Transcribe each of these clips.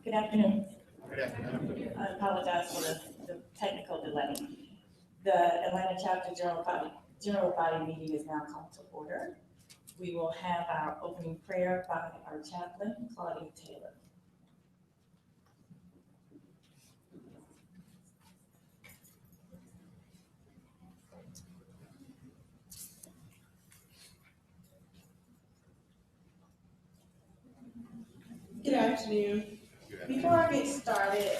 Good afternoon. I apologize for the technical delay. The Atlanta Chapter General Body meeting is now called to order. We will have our opening prayer by our chaplain, Claudia Taylor. Good afternoon. Before I get started,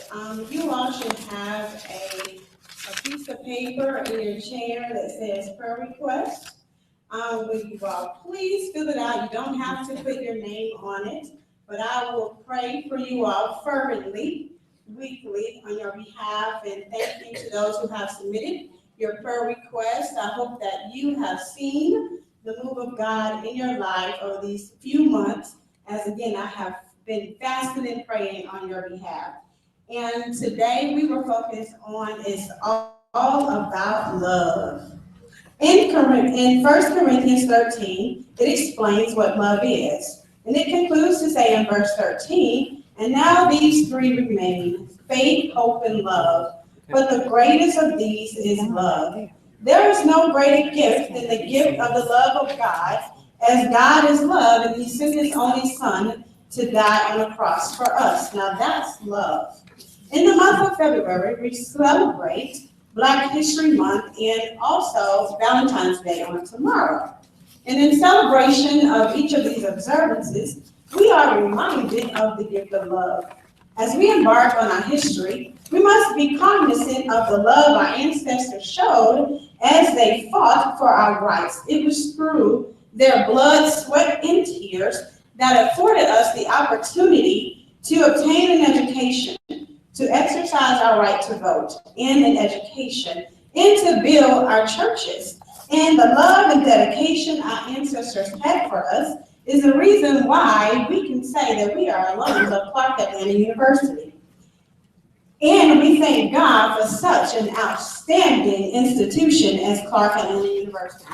you all should have a piece of paper in your chair that says prayer request. Would you all please fill it out? You don't have to put your name on it, but I will pray for you all fervently, weekly on your behalf, and thank you to those who have submitted your prayer request. I hope that you have seen the move of God in your life over these few months, as again, I have been fasting and praying on your behalf. And today we were focused on is all about love. In 1 Corinthians 13, it explains what love is. And it concludes to say in verse 13, and now these three remain, faith, hope, and love. But the greatest of these is love. There is no greater gift than the gift of the love of God, as God is love, and he sent his only Son to die on the cross for us. Now that's love. In the month of February, we celebrate Black History Month and also Valentine's Day on tomorrow. And in celebration of each of these observances, we are reminded of the gift of love. As we embark on our history, we must be cognizant of the love our ancestors showed as they fought for our rights. It was through their blood, sweat, and tears that afforded us the opportunity to obtain an education, to exercise our right to vote in an education, and to build our churches. And the love and dedication our ancestors had for us is the reason why we can say that we are alums of Clark Atlanta University. And we thank God for such an outstanding institution as Clark Atlanta University.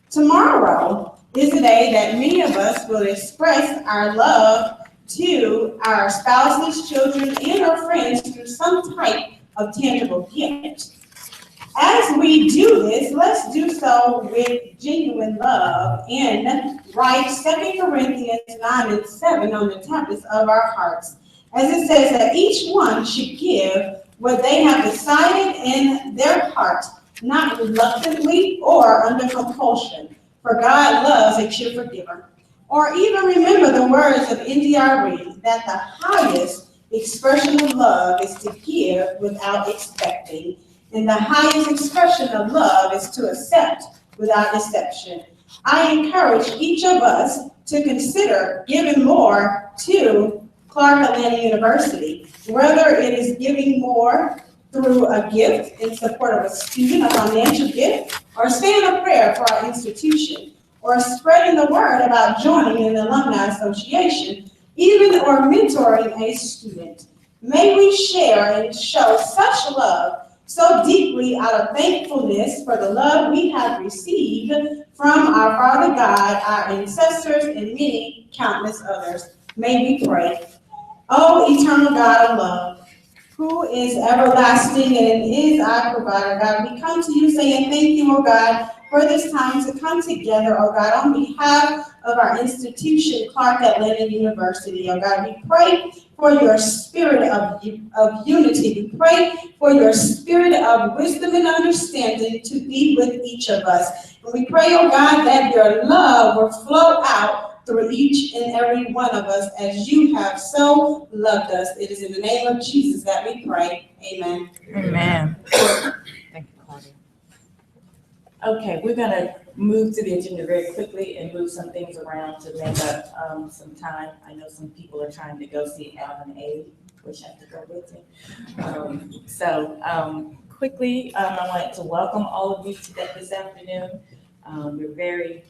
Tomorrow is the day that many of us will express our love to our spouses, children, and our friends through some type of tangible gift. As we do this, let's do so with genuine love and write 2 Corinthians 9 and 7 on the tablets of our hearts. As it says that each one should give what they have decided in their heart, not reluctantly or under compulsion, for God loves a cheerful giver. Or even remember the words of NDRE, that the highest expression of love is to give without expecting, and the highest expression of love is to accept without deception. I encourage each of us to consider giving more to Clark Atlanta University, whether it is giving more through a gift in support of a student, a financial gift, or saying a prayer for our institution, or spreading the word about joining an alumni association, even or mentoring a student. May we share and show such love so deeply out of thankfulness for the love we have received from our Father God, our ancestors, and many countless others. May we pray. Oh, eternal God of love, who is everlasting and is our provider, God, we come to you saying thank you, oh God, for this time to come together, oh God, on behalf of our institution, Clark Atlanta University, oh God. We pray for your spirit of unity. We pray for your spirit of wisdom and understanding to be with each of us. And we pray, oh God, that your love will flow out through each and every one of us as you have so loved us. It is in the name of Jesus that we pray. Amen. Amen. Thank you, Claudia. Okay, we're going to move to the agenda very quickly and move some things around to make up some time. I know some people are trying to go see Alumni A, which I have to go with me. Quickly, I wanted to welcome all of you to this afternoon. We're very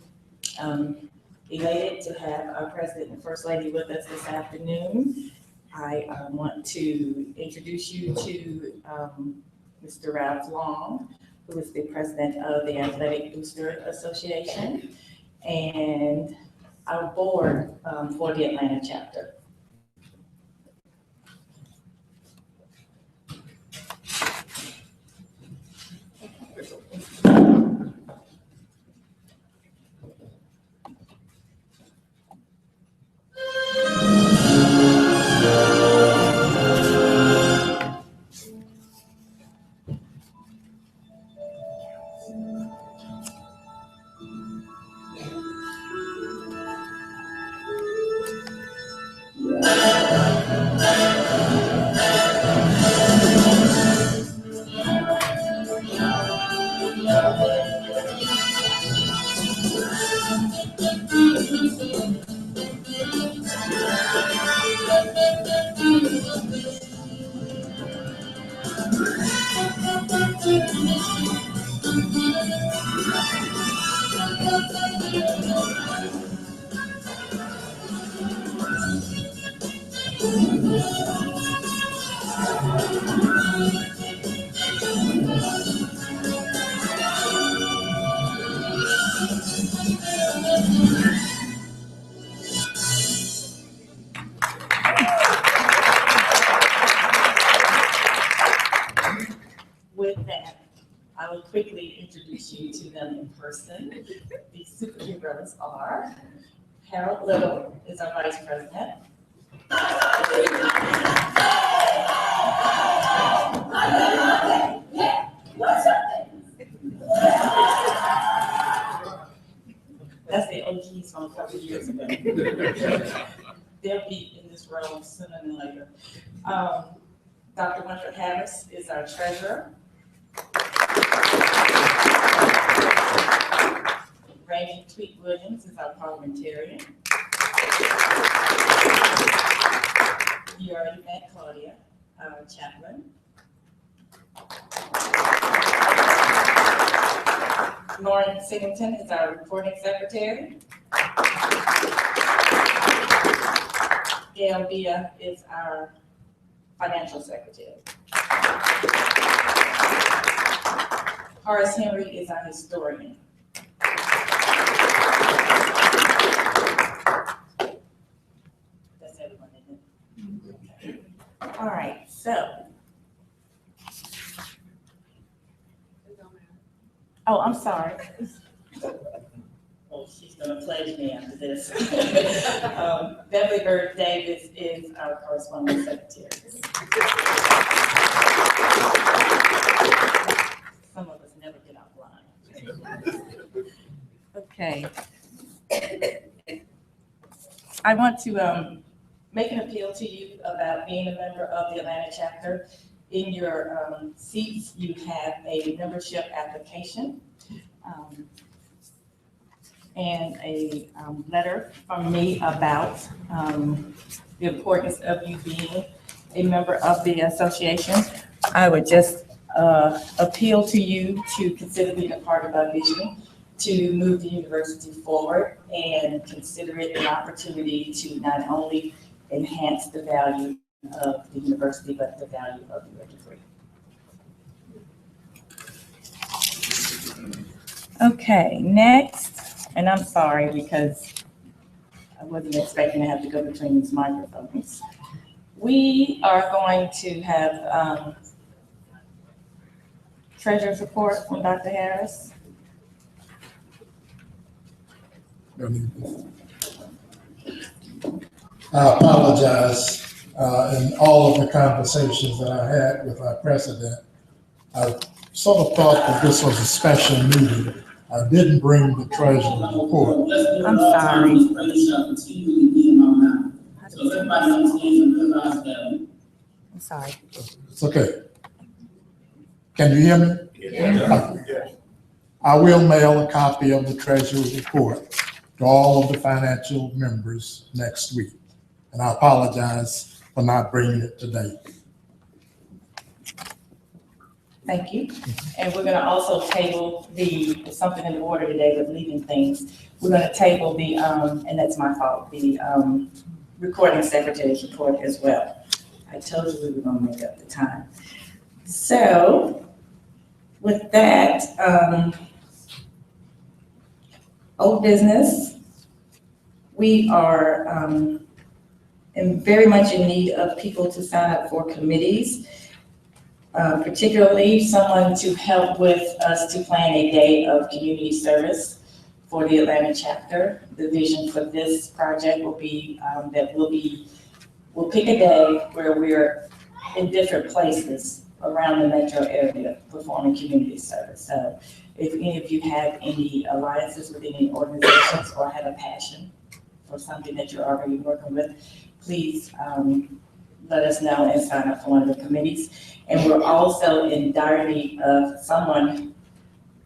elated to have our President and First Lady with us this afternoon. I want to introduce you to Mr. Ralph Long, who is the president of the Athletic Booster Association, and our board for the Atlanta chapter. With that, I will quickly introduce you to them in person. The superheroes are Harold Little is our Vice President. That's the OGs from a couple of years ago. They'll be in this role sooner than later. Dr. Winfred Harris is our treasurer. Randy Tweet Williams is our parliamentarian. You already met Claudia, our chaplain. Lauren Singleton is our recording secretary. Gail Bia is our financial secretary. Horace Henry is our historian. That's everyone, isn't it? Okay. All right, so. Oh, I'm sorry. Oh, she's gonna pledge me after this. Beverly Bird Davis is our correspondence secretary. Some of us never get out blind. Okay. I want to make an appeal to you about being a member of the Atlanta chapter. In your seats, you have a membership application and a letter from me about the importance of you being a member of the association. I would just appeal to you to consider being a part of our vision to move the university forward and consider it an opportunity to not only enhance the value of the university, but the value of your degree. Okay, next, and I'm sorry because I wasn't expecting to have to go between these microphones. We are going to have treasurer's report from Dr. Harris. I apologize. In all of the conversations that I had with our president, I sort of thought that this was a special meeting. I didn't bring the treasurer's report. I'm sorry. I'm sorry. It's okay. Can you hear me? Yeah. I will mail a copy of the treasurer's report to all of the financial members next week. And I apologize for not bringing it today. Thank you. And we're gonna also table something in the order today with leaving things. We're gonna table the, and that's my fault, the recording secretary's report as well. I told you we were gonna make up the time. So with that, old business, we are very much in need of people to sign up for committees, particularly someone to help with us to plan a day of community service for the Atlanta chapter. The vision for this project will be that we'll pick a day where we're in different places around the metro area performing community service. So if any of you have any alliances with any organizations or have a passion for something that you're already working with, please let us know and sign up for one of the committees. And we're also in dire need of someone,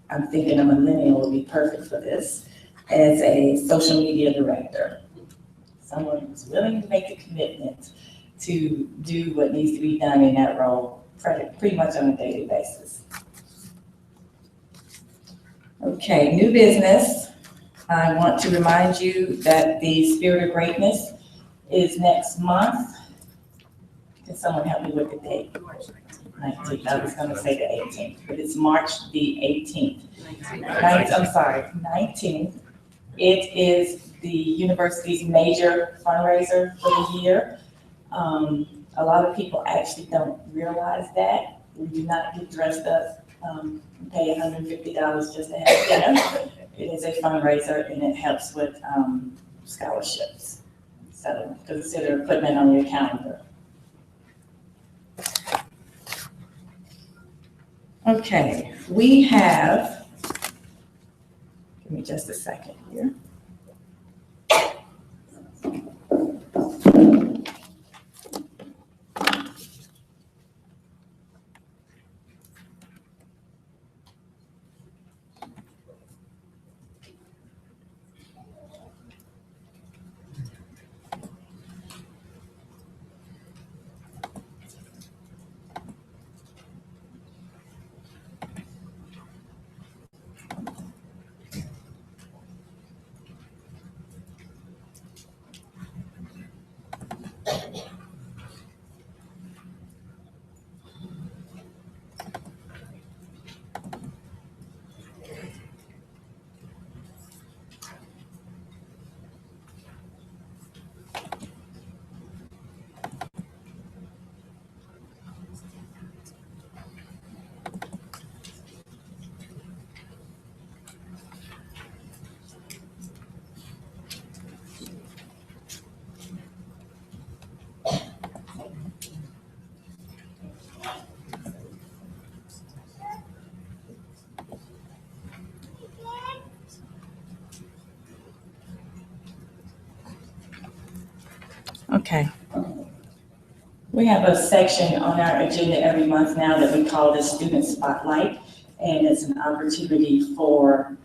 I'm thinking a millennial would be perfect for this, as a social media director. Someone who's willing to make a commitment to do what needs to be done in that role pretty much on a daily basis. Okay, new business. I want to remind you that the Spirit of Greatness is next month Someone help me with the date. 19th, I was gonna say the 18th, but it's March the 18th. 19th. It is the university's major fundraiser for the year. A lot of people actually don't realize that. We do not get dressed up, pay $150 just to have dinner. It is a fundraiser and it helps with scholarships. So consider putting it on your calendar. Okay, we have, give me just a second here. Okay. We have a section on our agenda every month now that we call the Student Spotlight, and it's an opportunity for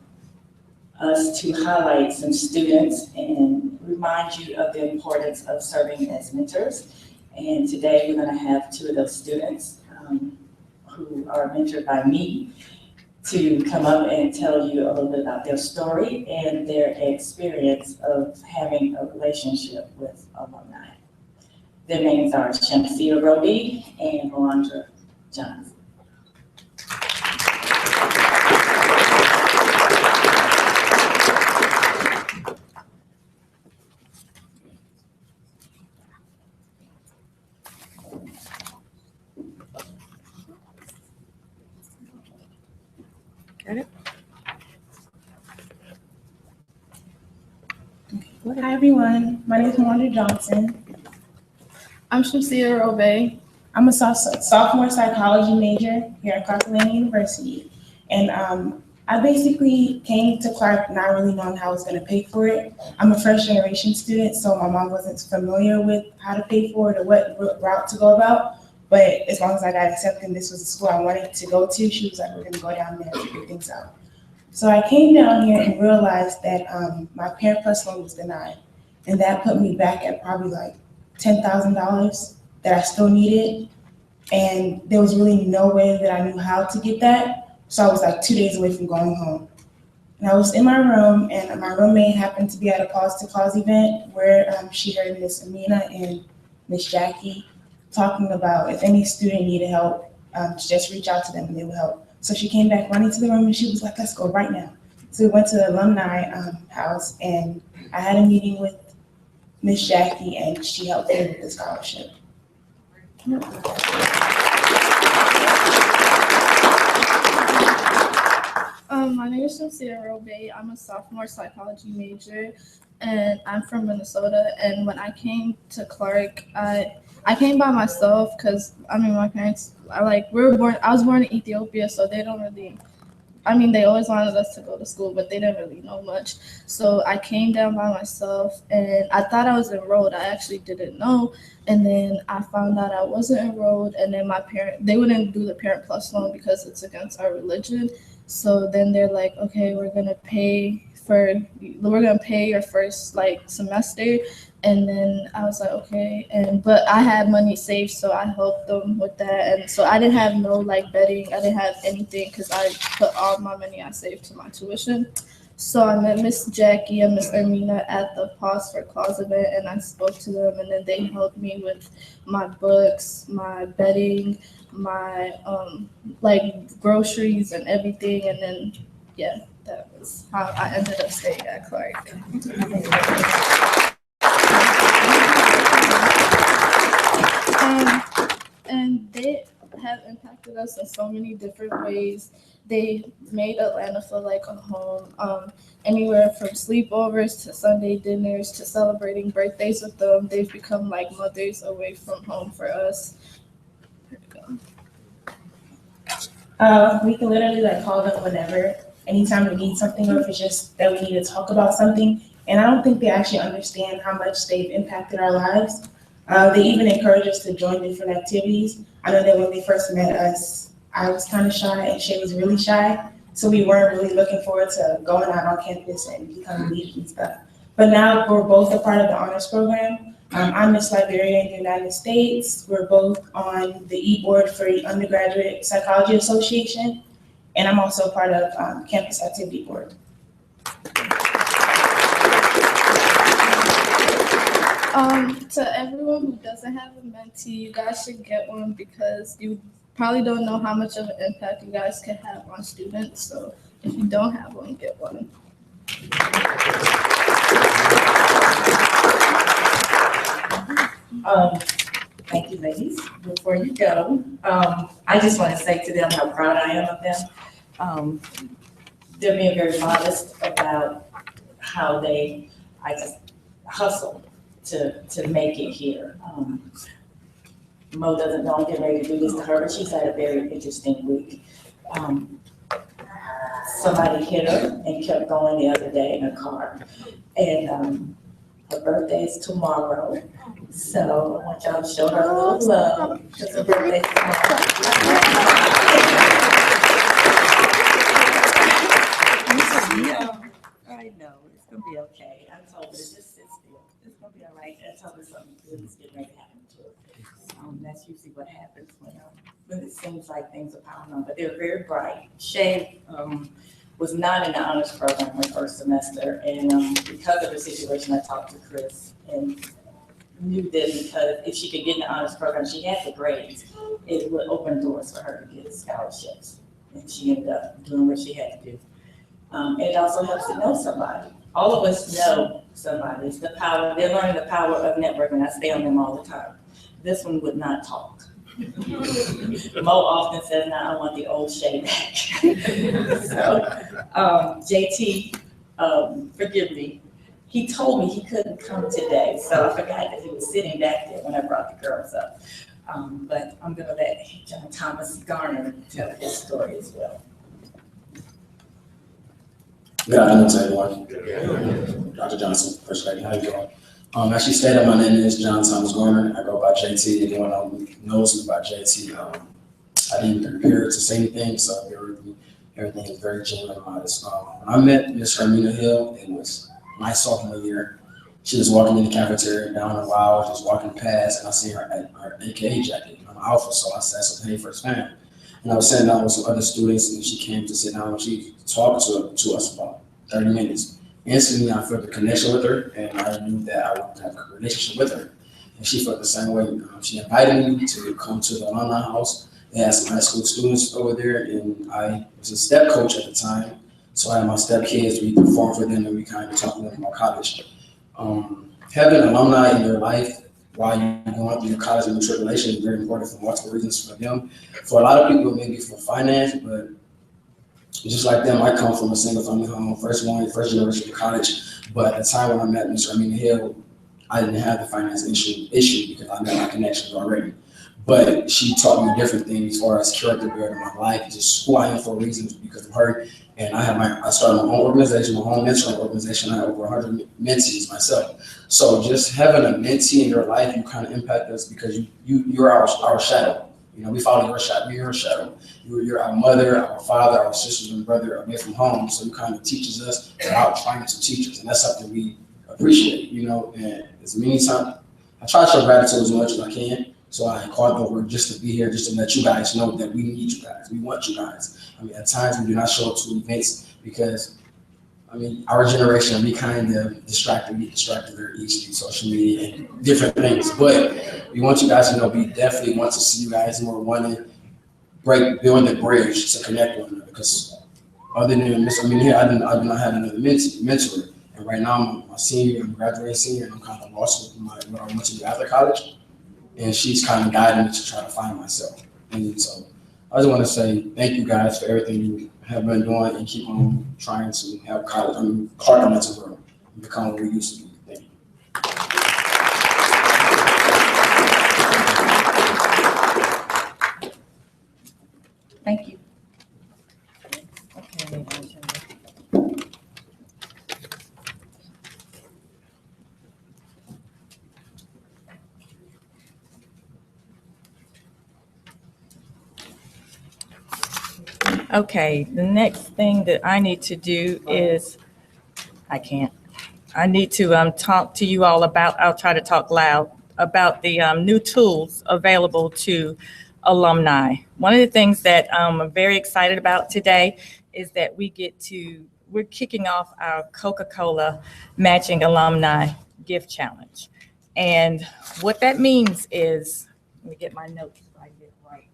us to highlight some students and remind you of the importance of serving as mentors. And today we're going to have two of those students who are mentored by me to come up and tell you a little bit about their story and their experience of having a relationship with alumni. Their names are Shamsia Roby and Melandra Johnson. Got it? Hi everyone, my name is Melandra Johnson. I'm Shamsia Robe. I'm a sophomore psychology major here at CAUAA University. And I basically came to Clark not really knowing how I was going to pay for it. I'm a first generation student, so my mom wasn't familiar with how to pay for it or what route to go about. But as long as I got accepted and this was the school I wanted to go to, she was like, we're going to go down there and figure things out. So I came down here and realized that my Parent Plus loan was denied. And that put me back at probably like $10,000 that I still needed. And there was really no way that I knew how to get that. So I was like 2 days away from going home. And I was in my room and my roommate happened to be at a Pause to Cause event where she heard Miss Amina and Miss Jackie talking about if any student needed help, to just reach out to them and they would help. So she came back running to the room and she was like, let's go right now. So we went to the alumni house and I had a meeting with Miss Jackie and she helped me with the scholarship. My name is Shamsia Robe. I'm a sophomore psychology major and I'm from Minnesota. And when I came to Clark, I came by myself because my parents I was born in Ethiopia, so they don't really, they always wanted us to go to school, but they didn't really know much. So I came down by myself and I thought I was enrolled. I actually didn't know. And then I found out I wasn't enrolled. And then they wouldn't do the Parent Plus loan because it's against our religion. So then they're like, okay, we're going to pay your first semester. And then I was like, okay. But I had money saved, so I helped them with that. And so I didn't have no betting. I didn't have anything because I put all my money I saved to my tuition. So I met Miss Jackie and Miss Irene at the Pause for Cause event, and I spoke to them, and then they helped me with my books, my bedding, my like groceries and everything, and then yeah, that was how I ended up staying at Clark. And they have impacted us in so many different ways. They made Atlanta feel like a home, anywhere from sleepovers to Sunday dinners to celebrating birthdays with them. They've become like mothers away from home for us. Here we go. We can literally like call them whenever, anytime we need something, or if it's just that we need to talk about something. And I don't think they actually understand how much they've impacted our lives. They even encourage us to join different activities. I know that when they first met us, I was kind of shy and Shay was really shy. So we weren't really looking forward to going out on campus and becoming leaders and stuff. But now we're both a part of the honors program. I'm Miss Liberia in the United States. We're both on the e-board for the Undergraduate Psychology Association. And I'm also a part of Campus Activity Board. To everyone who doesn't have a mentee, you guys should get one because you probably don't know how much of an impact you guys can have on students. So if you don't have one, get one. Thank you, ladies. Before you go, I just want to say to them how proud I am of them. They're being very modest about how I just hustle to make it here. Mo doesn't know I'm getting ready to do this to her, but she's had a very interesting week. Somebody hit her and kept going the other day in a car. And her birthday is tomorrow. So I want y'all to show her a little love because her birthday is tomorrow. I know, it's gonna be okay. I told her, just sit still. It's gonna be all right. I told her something good is getting ready to happen to her. That's usually what happens when it seems like things are piling on, but they're very bright. Shay was not in the honors program her first semester, and because of the situation, I talked to Chris and knew that because if she could get in the honors program, she had the grades, it would open doors for her to get scholarships, and she ended up doing what she had to do. It also helps to know somebody. All of us know somebody. It's the power. They're learning the power of networking. I stay on them all the time. This one would not talk. Mo often says, "Now I want the old Shay back." So, JT, forgive me. He told me he couldn't come today, so I forgot that he was sitting back there when I brought the girls up. But I'm gonna let John Thomas Garner tell his story as well. Good afternoon to everyone. Dr. Johnson, First Lady, how you doing? As she stated, my name is John Thomas Garner. I go by JT. Anyone who knows me by JT, I didn't prepare to say anything, so everything is very genuine and modest. When I met Miss Irene Hill, it was my sophomore year. She was walking in the cafeteria down the aisle, just walking past, and I see her AKA jacket on my outfit, so I said, "So hey, first fan." And I was sitting down with some other students, and she came to sit down and she talked to us about 30 minutes. Instantly, I felt a connection with her, and I knew that I would have a relationship with her. And she felt the same way. She invited me to come to the Alumni house. They had some high school students over there, and I was a step coach at the time. So I had my step kids, we performed for them, and we kind of talked to them about college. Having alumni in your life while you're going through your college and matriculation is very important for multiple reasons for them. For a lot of people, maybe for finance, but just like them, I come from a single family home, first generation of college. But at the time when I met Ms. Irene Hill, I didn't have the finance issue because I met my connections already. But she taught me different things as far as character building my life, just who I am for reasons because of her. And I started my own organization, my own mentoring organization. I have over 100 mentees myself. So just having a mentee in your life, you kind of impact us because you're our shadow. You know, we follow your shadow. We're your shadow. You're our mother, our father, our sisters and brother away from home. So you kind of teaches us without trying to teach us, and that's something we appreciate. You know, and as many times I try to show gratitude as much as I can. So I called over just to be here, just to let you guys know that we need you guys. We want you guys. I mean, at times we do not show up to events because I mean, our generation, we kind of get distracted very easily, social media and different things. But we want you guys to know we definitely want to see you guys more, want to build the bridge to connect with one another. Because other than Miss Amelia, I do not have another mentor. And right now I'm a senior, I'm a graduating senior, and I'm kind of lost with what I want to do after college. And she's kind of guiding me to try to find myself. And so I just want to say thank you guys for everything you have been doing and keep on trying to have Clark Elementary grow and become what we used to be. Thank you. Thank you. Okay, the next thing that I need to do is, I need to talk to you all about, I'll try to talk loud, about the new tools available to alumni. One of the things that I'm very excited about today is that we're kicking off our Coca-Cola Matching Alumni Gift Challenge. And what that means is, let me get my notes so I get it right.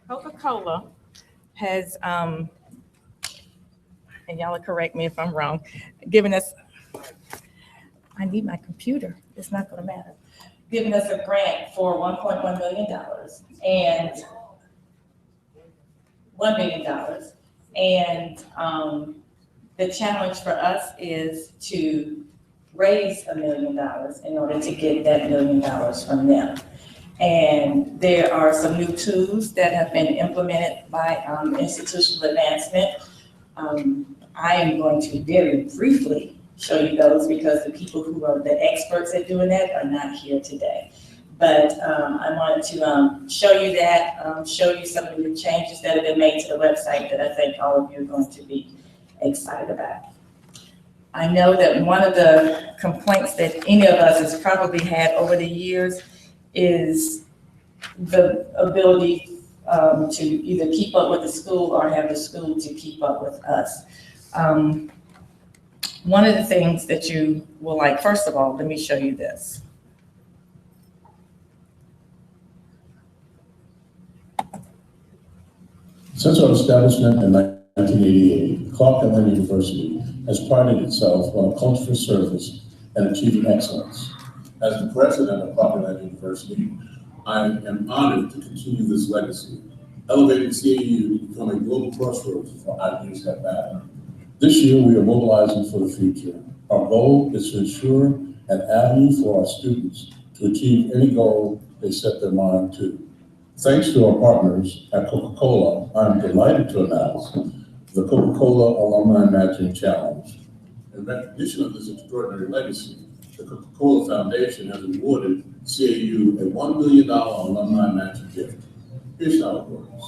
Coca-Cola has, and y'all will correct me if I'm wrong, given us, I need my computer, it's not gonna matter, giving us a grant for $1.1 million and $1 million. And the challenge for us is to raise $1 million in order to get that $1 million from them. And there are some new tools that have been implemented by institutional advancement. I am going to very briefly show you those because the people who are the experts at doing that are not here today. But I wanted to show you that, show you some of the changes that have been made to the website that I think all of you are going to be excited about. I know that one of the complaints that any of us has probably had over the years is the ability to either keep up with the school or have the school to keep up with us. One of the things that you will like, first of all, let me show you this. Since our establishment in 1988, Clark Atlanta University has prided itself on a culture of service and achieving excellence. As the president of Clark Atlanta University, I am honored to continue this legacy, elevating CAU to become a global crossroads for ideas that matter. This year, we are mobilizing for the future. Our goal is to ensure an avenue for our students to achieve any goal they set their mind to. Thanks to our partners at Coca-Cola, I'm delighted to announce the Coca-Cola Alumni Matching Challenge. In recognition of this extraordinary legacy, the Coca-Cola Foundation has awarded CAU a $1 million alumni matching gift. Here's how it works.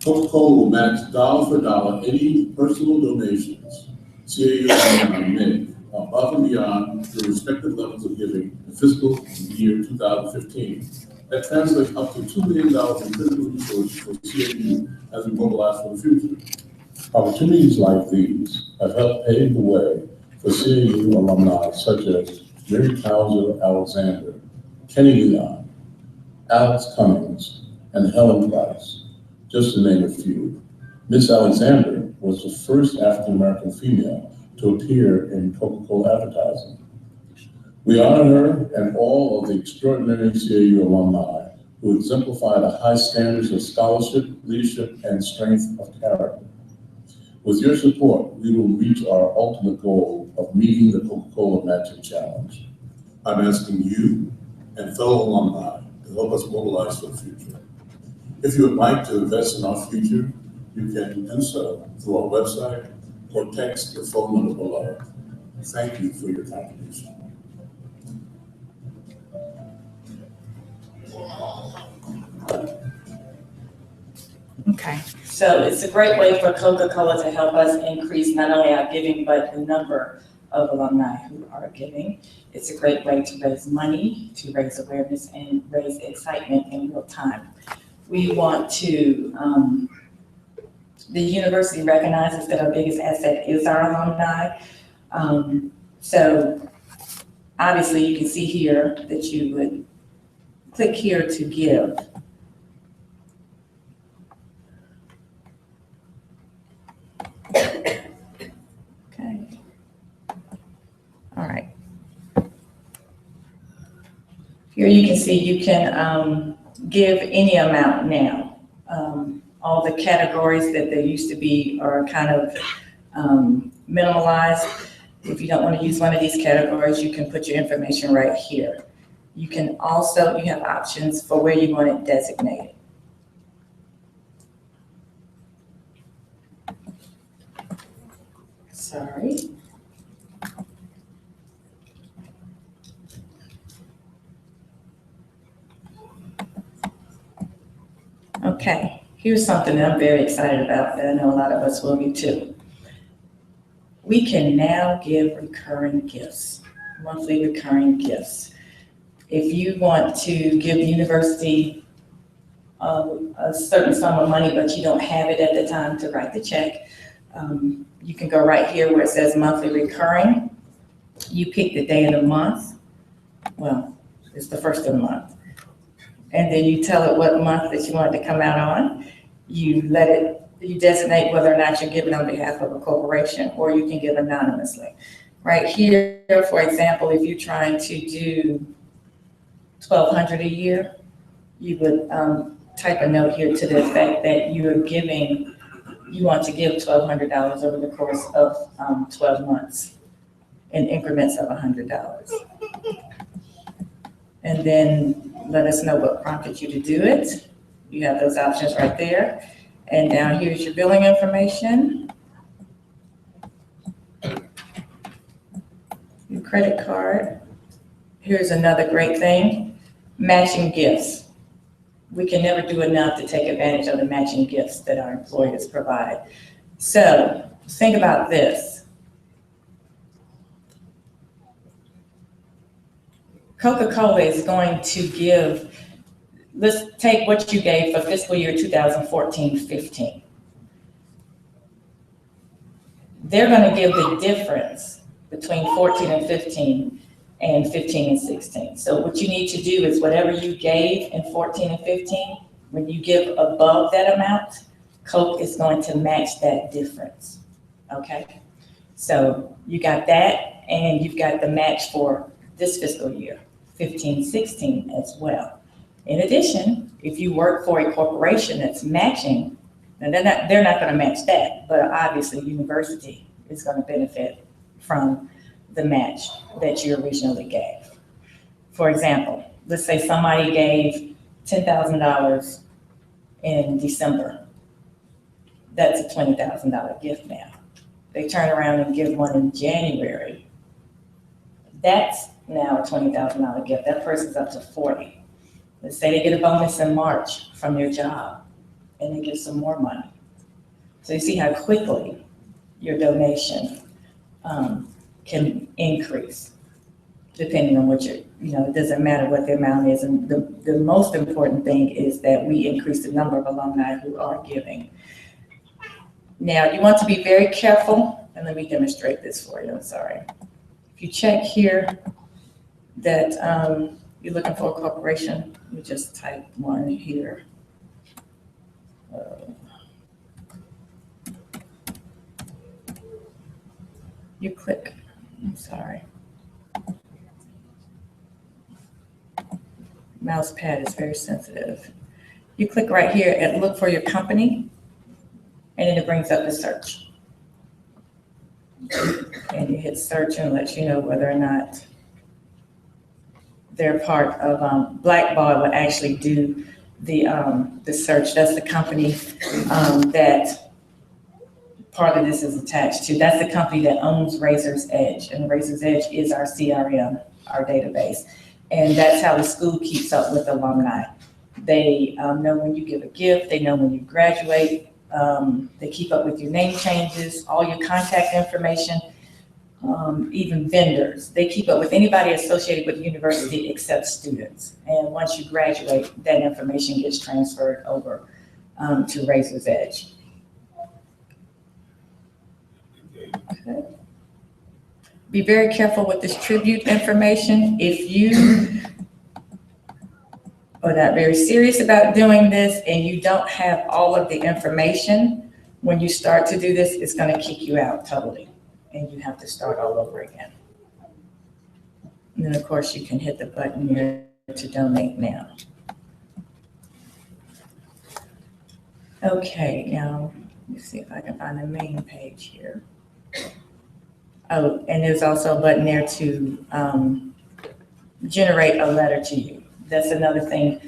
Coca-Cola will match dollar for dollar any personal donations CAU alumni make above and beyond the respective levels of giving in fiscal year 2015. That translates up to $2 million in critical resources for CAU as we mobilize for the future. Opportunities like these have helped pave the way for CAU alumni such as Mary Towser Alexander, Kenny Leon, Alex Cummings, and Helen Price, just to name a few. Miss Alexander was the first African-American female to appear in Coca-Cola advertising. We honor her and all of the extraordinary CAU alumni who exemplify the high standards of scholarship, leadership, and strength of character. With your support, we will reach our ultimate goal of meeting the Coca-Cola Matching Challenge. I'm asking you and fellow alumni to help us mobilize for the future. If you would like to invest in our future, you can do so through our website or text the phone number below. Thank you for your contribution. Okay, so it's a great way for Coca-Cola to help us increase not only our giving, but the number of alumni who are giving. It's a great way to raise money, to raise awareness, and raise excitement in real time. We want to The university recognizes that our biggest asset is our alumni. So obviously you can see here that you would click here to give. Okay. All right. Here you can see you can give any amount now. All the categories that there used to be are kind of minimalized. If you don't want to use one of these categories, you can put your information right here. You can also, you have options for where you want it designated. Sorry. Okay, here's something that I'm very excited about that I know a lot of us will be too. We can now give recurring gifts, monthly recurring gifts. If you want to give the university a certain sum of money, but you don't have it at the time to write the check, you can go right here where it says monthly recurring. You pick the day of the month. Well, it's the first of the month. And then you tell it what month that you want it to come out on. You designate whether or not you're giving on behalf of a corporation, or you can give anonymously. Right here, for example, if you're trying to do $1,200 a year, you would type a note here to the effect that you want to give $1,200 over the course of 12 months in increments of $100. And then let us know what prompted you to do it. You have those options right there. And down here's your billing information, your credit card. Here's another great thing, matching gifts. We can never do enough to take advantage of the matching gifts that our employers provide. So think about this. Coca-Cola is going to give, let's take what you gave for fiscal year 2014-15. They're going to give the difference between 14 and 15 and 15 and 16. So what you need to do is whatever you gave in 14 and 15, when you give above that amount, Coke is going to match that difference, okay? So you got that, and you've got the match for this fiscal year, 15-16 as well. In addition, if you work for a corporation that's matching, and they're not gonna match that, but obviously university is gonna benefit from the match that you originally gave. For example, let's say somebody gave $10,000 in December. That's a $20,000 gift now. They turn around and give one in January. That's now a $20,000 gift. That person's up to 40. Let's say they get a bonus in March from their job and they give some more money. So you see how quickly your donation can increase depending on what it doesn't matter what the amount is. And the most important thing is that we increase the number of alumni who are giving. Now, you want to be very careful, and let me demonstrate this for you, I'm sorry. If you check here that you're looking for a corporation, you just type one here. You click, I'm sorry. Mouse pad is very sensitive. You click right here and look for your company, and then it brings up the search. And you hit search and it lets you know whether or not they're part of, Blackball will actually do the search. That's the company that part of this is attached to. That's the company that owns Razor's Edge, and Razor's Edge is our CRM, our database. And that's how the school keeps up with alumni. They know when you give a gift, they know when you graduate, they keep up with your name changes, all your contact information, even vendors. They keep up with anybody associated with the university except students. And once you graduate, that information gets transferred over to Razor's Edge. Be very careful with this tribute information. If you are not very serious about doing this and you don't have all of the information, when you start to do this, it's going to kick you out totally, and you have to start all over again. And then, of course, you can hit the button here to donate now. Okay, now, let me see if I can find the main page here. Oh, and there's also a button there to generate a letter to you. That's another thing.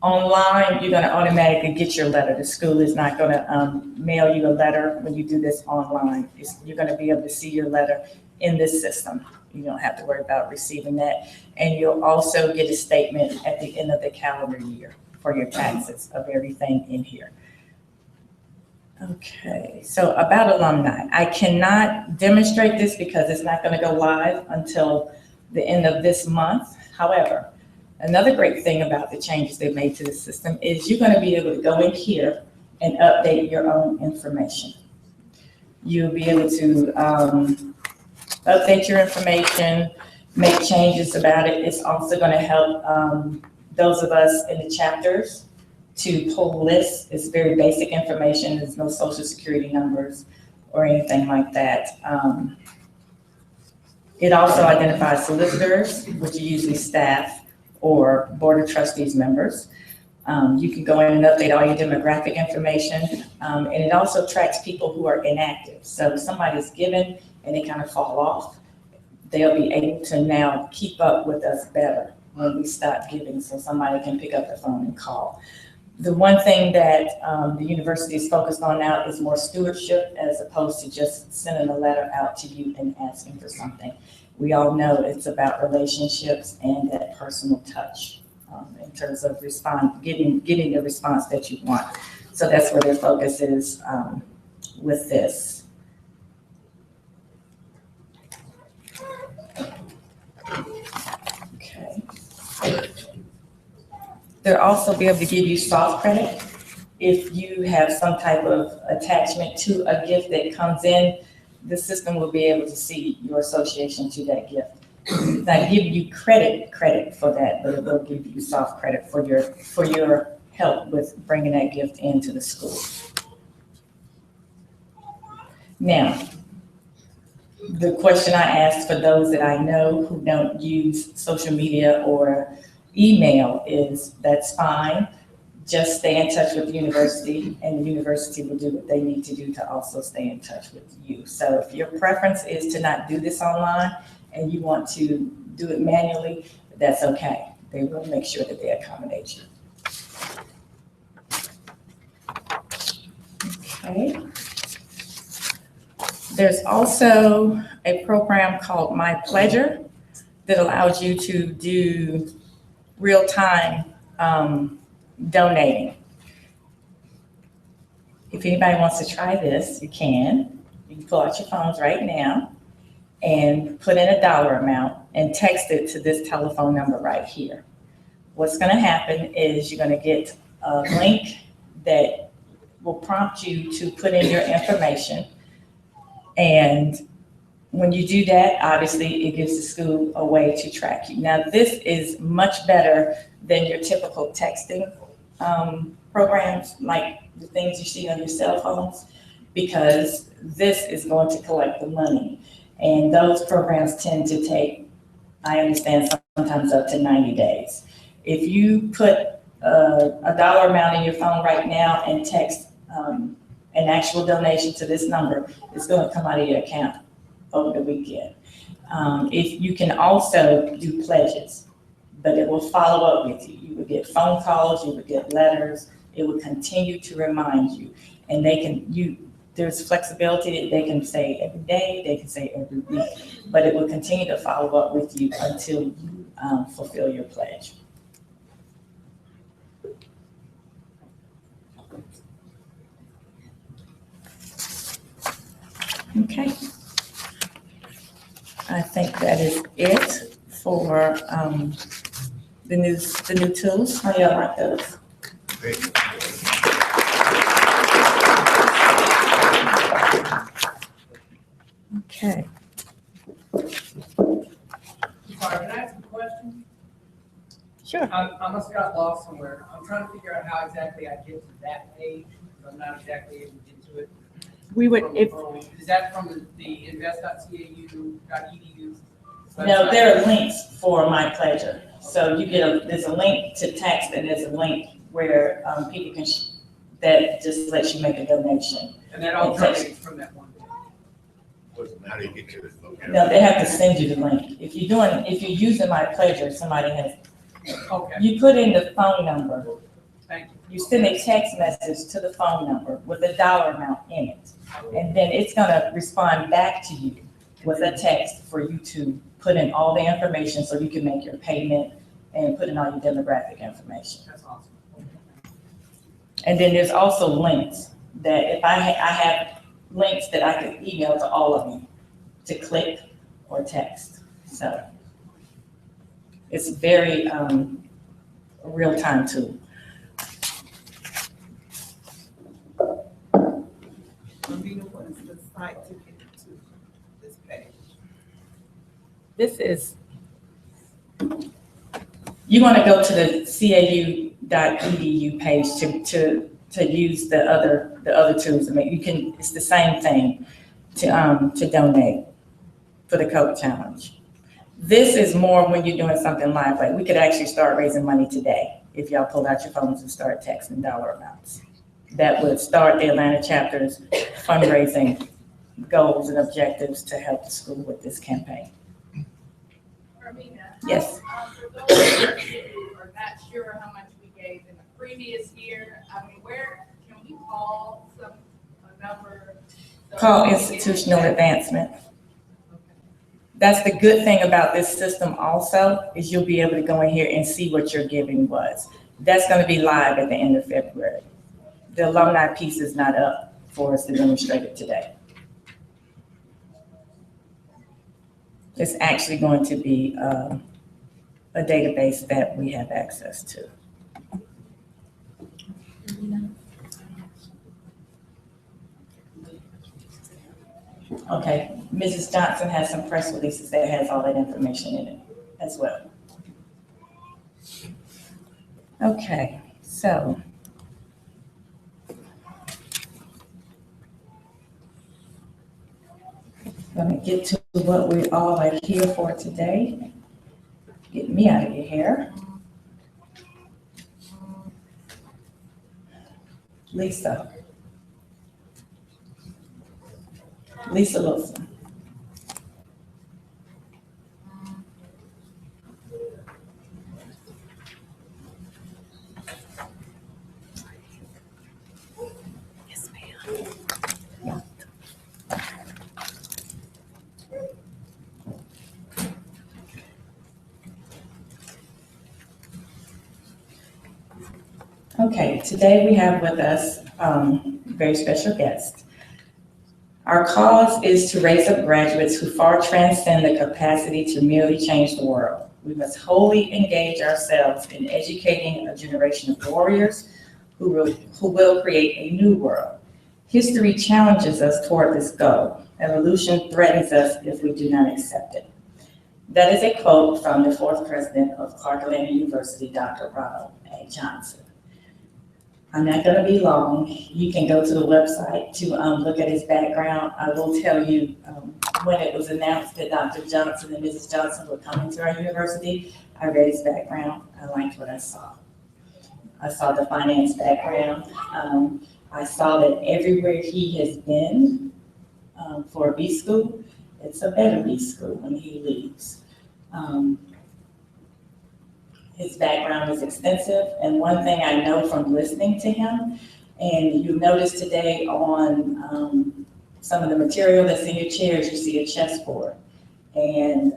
Online, you're going to automatically get your letter. The school is not going to mail you a letter when you do this online. You're going to be able to see your letter in this system. You don't have to worry about receiving that. And you'll also get a statement at the end of the calendar year for your taxes of everything in here. Okay, so about alumni. I cannot demonstrate this because it's not going to go live until the end of this month. However, another great thing about the changes they've made to the system is you're going to be able to go in here and update your own information. You'll be able to update your information, make changes about it. It's also going to help those of us in the chapters to pull lists. It's very basic information. There's no social security numbers or anything like that. It also identifies solicitors, which are usually staff or board of trustees members. You can go in and update all your demographic information. And it also tracks people who are inactive. So if somebody's given and they kind of fall off, they'll be able to now keep up with us better when we stop giving, so somebody can pick up the phone and call. The one thing that the university is focused on now is more stewardship as opposed to just sending a letter out to you and asking for something. We all know it's about relationships and that personal touch in terms of getting the response that you want. So that's where their focus is with this. Okay. They'll also be able to give you soft credit if you have some type of attachment to a gift that comes in. The system will be able to see your association to that gift. It's not giving you credit for that, but it will give you soft credit for your help with bringing that gift into the school. Now, the question I asked for those that I know who don't use social media or email is, that's fine. Just stay in touch with the university, and the university will do what they need to do to also stay in touch with you. So if your preference is to not do this online and you want to do it manually, that's okay. They will make sure that they accommodate you. Okay. There's also a program called My Pledger that allows you to do real-time donating. If anybody wants to try this, you can. You can pull out your phones right now and put in a dollar amount and text it to this telephone number right here. What's going to happen is you're going to get a link that will prompt you to put in your information. And when you do that, obviously it gives the school a way to track you. Now, this is much better than your typical texting programs, like the things you see on your cell phones, because this is going to collect the money. And those programs tend to take, I understand, sometimes up to 90 days. If you put a dollar amount in your phone right now and text an actual donation to this number, it's going to come out of your account over the weekend. If you can also do pledges, but it will follow up with you. You would get phone calls, you would get letters. It will continue to remind you. And there's flexibility. They can say every day, they can say every week, but it will continue to follow up with you until you fulfill your pledge. Okay. I think that is it for the new tools. How do y'all like those? Great. Sure. I must have got lost somewhere. I'm trying to figure out how exactly I get to that page. I'm not exactly able to get to it. We would, if, Is that from the invest.cau.edu? no, there are links for My Pleasure. So you get there's a link to text and there's a link where people can, that just lets you make a donation. And that all terminates from that one. How do you get to it? Okay. No, they have to send you the link. If you're using My Pleasure, somebody has, Okay, you put in the phone number. thank you. You send a text message to the phone number with a dollar amount in it. And then it's gonna respond back to you with a text for you to put in all the information so you can make your payment and put in all your demographic information. That's awesome. And then there's also links that if I have links that I could email to all of you to click or text. So it's very real-time tool. Amina, what is the site to get to this page? This is, you want to go to the CAU.edu page to use the other tools. I mean, you can, it's the same thing to donate for the COVID challenge. This is more when you're doing something live, like we could actually start raising money today if y'all pull out your phones and start texting dollar amounts. That would start the Atlanta chapter's fundraising goals and objectives to help the school with this campaign. Armina? Yes. For those who are not sure how much we gave in the previous year, I mean, where can we call a number? Call institutional advancement. That's the good thing about this system also, is you'll be able to go in here and see what your giving was. That's gonna be live at the end of February. The alumni piece is not up for us to demonstrate it today. It's actually going to be a database that we have access to. Okay, Mrs. Johnson has some press releases that has all that information in it as well. Okay, so. Gonna get to what we all are here for today. Get me out of your hair. Lisa Wilson. Yes, ma'am. Okay, today we have with us a very special guest. Our cause is to raise up graduates who far transcend the capacity to merely change the world. We must wholly engage ourselves in educating a generation of warriors who will create a new world. History challenges us toward this goal. Evolution threatens us if we do not accept it. That is a quote from the fourth president of Clark Atlanta University, Dr. Ronald A. Johnson. I'm not going to be long. You can go to the website to look at his background. I will tell you when it was announced that Dr. Johnson and Mrs. Johnson were coming to our university, I read his background. I liked what I saw. I saw the finance background. I saw that everywhere he has been for a B school, it's a better B school when he leaves. His background is extensive, and one thing I know from listening to him, and you notice today on some of the material that's in your chairs, you see a chessboard. And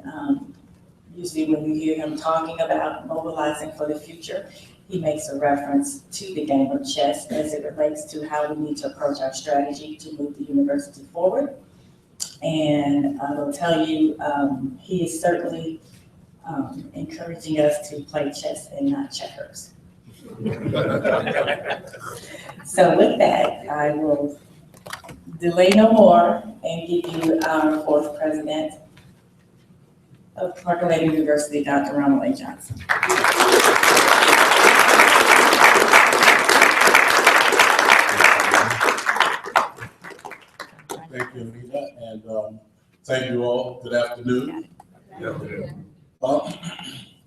usually when you hear him talking about mobilizing for the future, he makes a reference to the game of chess as it relates to how we need to approach our strategy to move the university forward. And I will tell you, he is certainly encouraging us to play chess and not checkers. So with that, I will delay no more and give you our fourth president of Clark Atlanta University, Dr. Ronald A. Johnson. Thank you all. Good afternoon.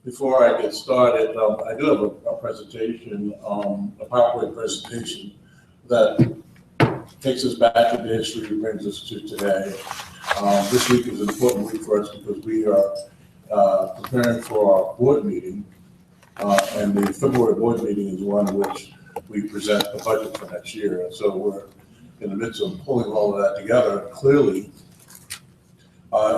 Before I get started, I do have a presentation, a PowerPoint presentation that takes us back into history and brings us to today. This week is an important week for us because we are preparing for our board meeting, and the February board meeting is one in which we present the budget for next year. And so we're in the midst of pulling all of that together. Clearly,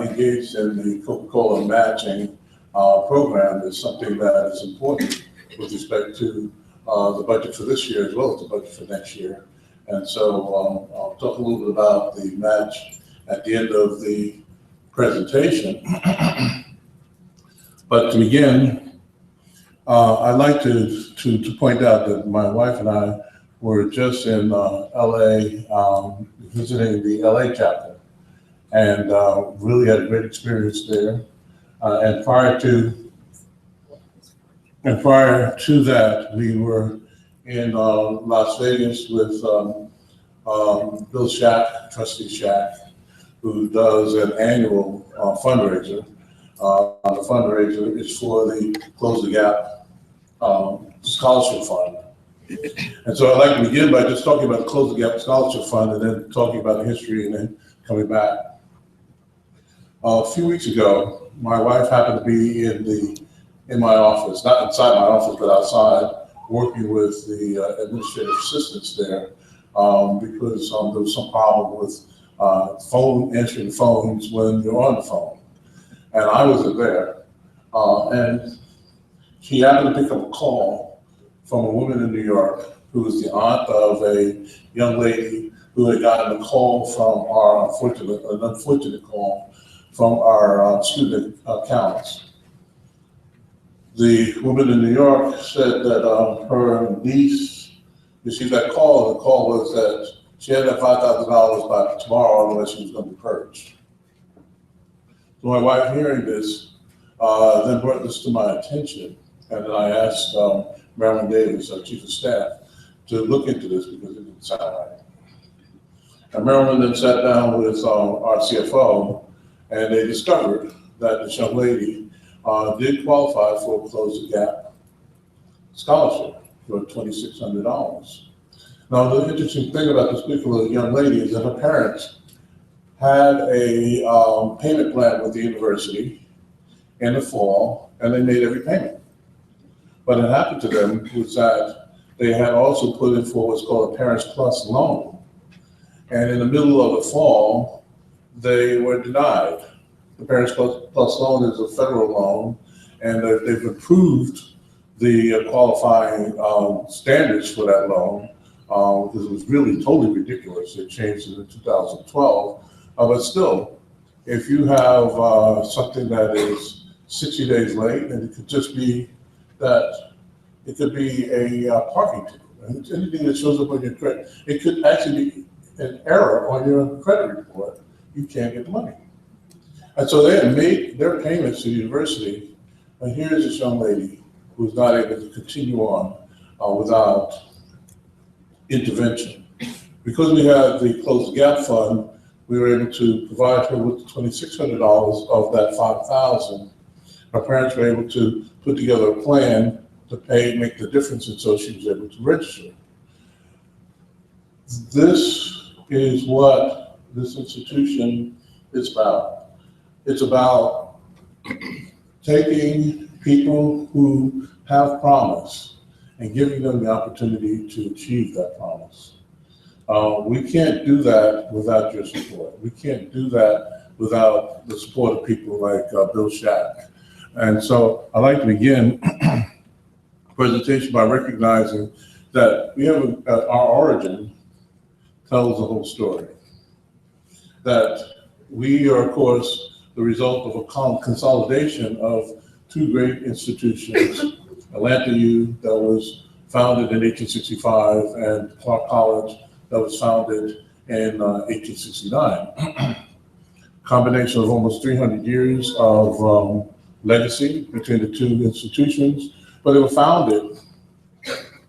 engaged in the Coca-Cola matching program is something that is important with respect to the budget for this year as well as the budget for next year. And so I'll talk a little bit about the match at the end of the presentation. But to begin, I'd like to point out that my wife and I were just in LA visiting the LA chapter, and really had a great experience there. And prior to that, we were in Las Vegas with Bill Shack, Trustee Shack, who does an annual fundraiser. The fundraiser is for the Close the Gap Scholarship Fund. And so I'd like to begin by just talking about the Close the Gap Scholarship Fund and then talking about the history and then coming back. A few weeks ago, my wife happened to be in my office, not inside my office, but outside, working with the administrative assistants there because there was some problem with answering phones when you're on the phone. And I wasn't there. And she happened to pick up a call from a woman in New York who was the aunt of a young lady who had gotten a call from an unfortunate call from our student accounts. The woman in New York said that her niece received that call. The call was that she had that $5,000 by tomorrow, otherwise she was going to be purged. So my wife, hearing this, then brought this to my attention, and then I asked Marilyn Davis, our chief of staff, to look into this because it didn't sound right. And Marilyn then sat down with our CFO, and they discovered that this young lady did qualify for a Close the Gap scholarship for $2,600. Now, the interesting thing about this particular young lady is that her parents had a payment plan with the university in the fall, and they made every payment. But it happened to them was that they had also put in for what's called a Parents Plus loan. And in the middle of the fall, they were denied. The Parents Plus loan is a federal loan, and they've improved the qualifying standards for that loan because it was really totally ridiculous. They changed it in 2012. But still, if you have something that is 60 days late, and it could just be that it could be a parking ticket. Anything that shows up on your credit, it could actually be an error on your credit report. You can't get the money. And so they had made their payments to the university, and here's this young lady who's not able to continue on without intervention. Because we had the Close the Gap Fund, we were able to provide her with $2,600 of that $5,000. Her parents were able to put together a plan to make the difference, and so she was able to register. This is what this institution is about. It's about taking people who have promise and giving them the opportunity to achieve that promise. We can't do that without your support. We can't do that without the support of people like Bill Shack. And so I'd like to begin the presentation by recognizing that we have our origin tells the whole story. That we are, of course, the result of a consolidation of two great institutions, Atlanta U, that was founded in 1865, and Clark College, that was founded in 1869. Combination of almost 300 years of legacy between the two institutions, but they were founded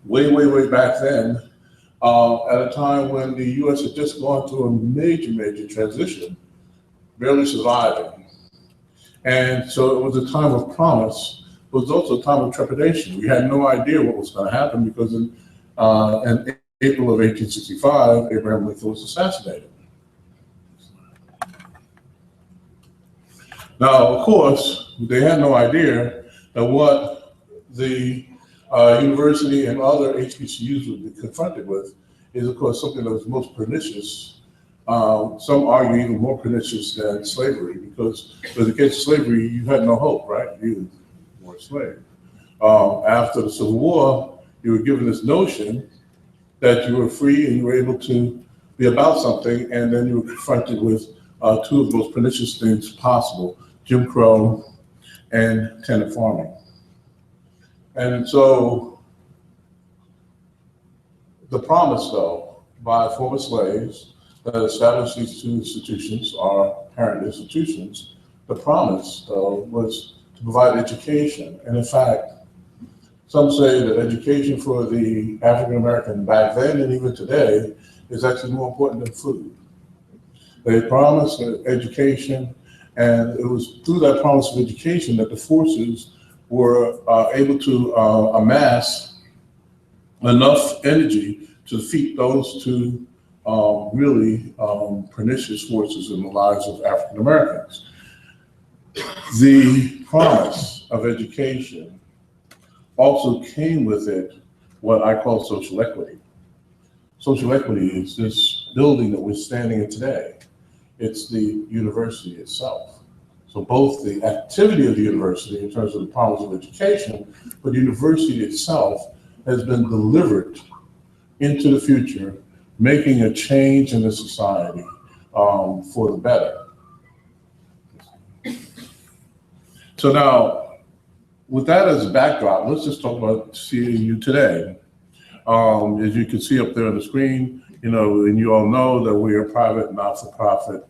way, way, way back then at a time when the U.S. had just gone through a major, major transition, barely surviving. And so it was a time of promise, but it was also a time of trepidation. We had no idea what was going to happen because in April of 1865, Abraham Lincoln was assassinated. Now, of course, they had no idea that what the university and other HBCUs would be confronted with is, of course, something that was most pernicious. Some argue even more pernicious than slavery, because with against slavery, you had no hope, right? You were a slave. After the Civil War, you were given this notion that you were free and you were able to be about something, and then you were confronted with two of the most pernicious things possible: Jim Crow and tenant farming. And so the promise, though, by former slaves that established these two institutions, our parent institutions, the promise, though, was to provide education. And in fact, some say that education for the African American back then and even today is actually more important than food. They promised education, and it was through that promise of education that the forces were able to amass enough energy to defeat those two really pernicious forces in the lives of African Americans. The promise of education also came with it what I call social equity. Social equity is this building that we're standing in today. It's the university itself. So both the activity of the university in terms of the promise of education, but the university itself has been delivered into the future, making a change in the society for the better. So now, with that as a backdrop, let's just talk about CAU today. As you can see up there on the screen, and you all know that we are a private, not-for-profit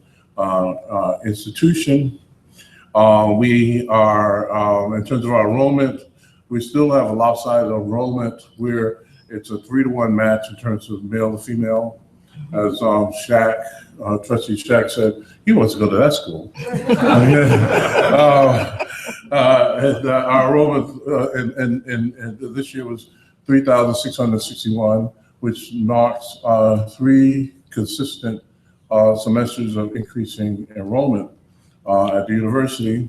institution. We are, in terms of our enrollment, we still have a lopsided enrollment where it's a 3-to-1 match in terms of male to female. As Trustee Shack said, he wants to go to that school. Our enrollment in this year was 3,661, which marks 3 consistent semesters of increasing enrollment at the university.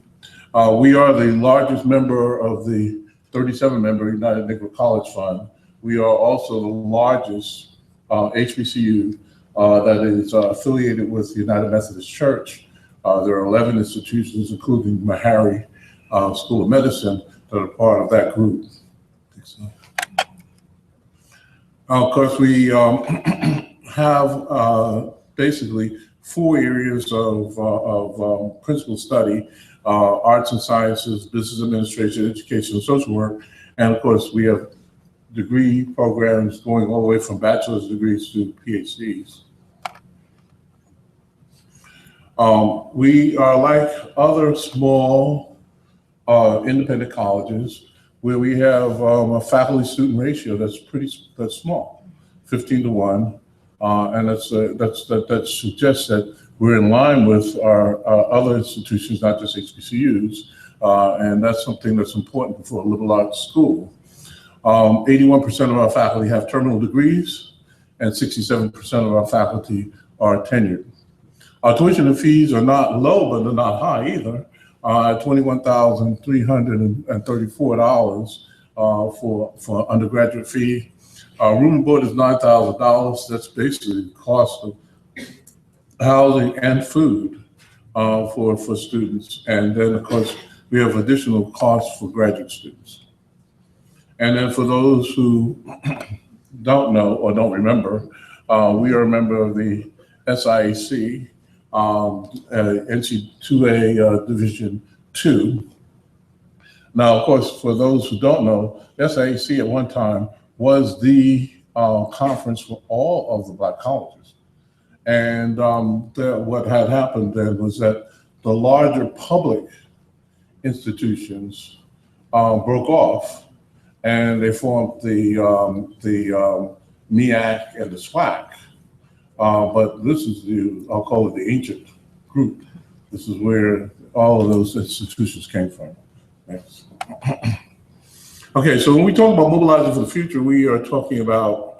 We are the largest member of the 37-member United Negro College Fund. We are also the largest HBCU that is affiliated with the United Methodist Church. There are 11 institutions, including Meharry School of Medicine, that are part of that group. Of course, we have basically 4 areas of principal study: arts and sciences, business administration, education, and social work. And of course, we have degree programs going all the way from bachelor's degrees to PhDs. We are like other small independent colleges where we have a faculty-student ratio that's small, 15-to-1, and that suggests that we're in line with our other institutions, not just HBCUs, and that's something that's important for a liberal arts school. 81% of our faculty have terminal degrees, and 67% of our faculty are tenured. Our tuition and fees are not low, but they're not high either. $21,334 for undergraduate fee. Room and board is $9,000. That's basically the cost of housing and food for students. And then, of course, we have additional costs for graduate students. And then for those who don't know or don't remember, we are a member of the SIAC, NC2A Division 2. Now, of course, for those who don't know, SIAC at one time was the conference for all of the Black colleges. And what had happened then was that the larger public institutions broke off, and they formed the MEAC and the SWAC. But this is I'll call it the ancient group This is where all of those institutions came from. Next. Okay, so when we talk about mobilizing for the future, we are talking about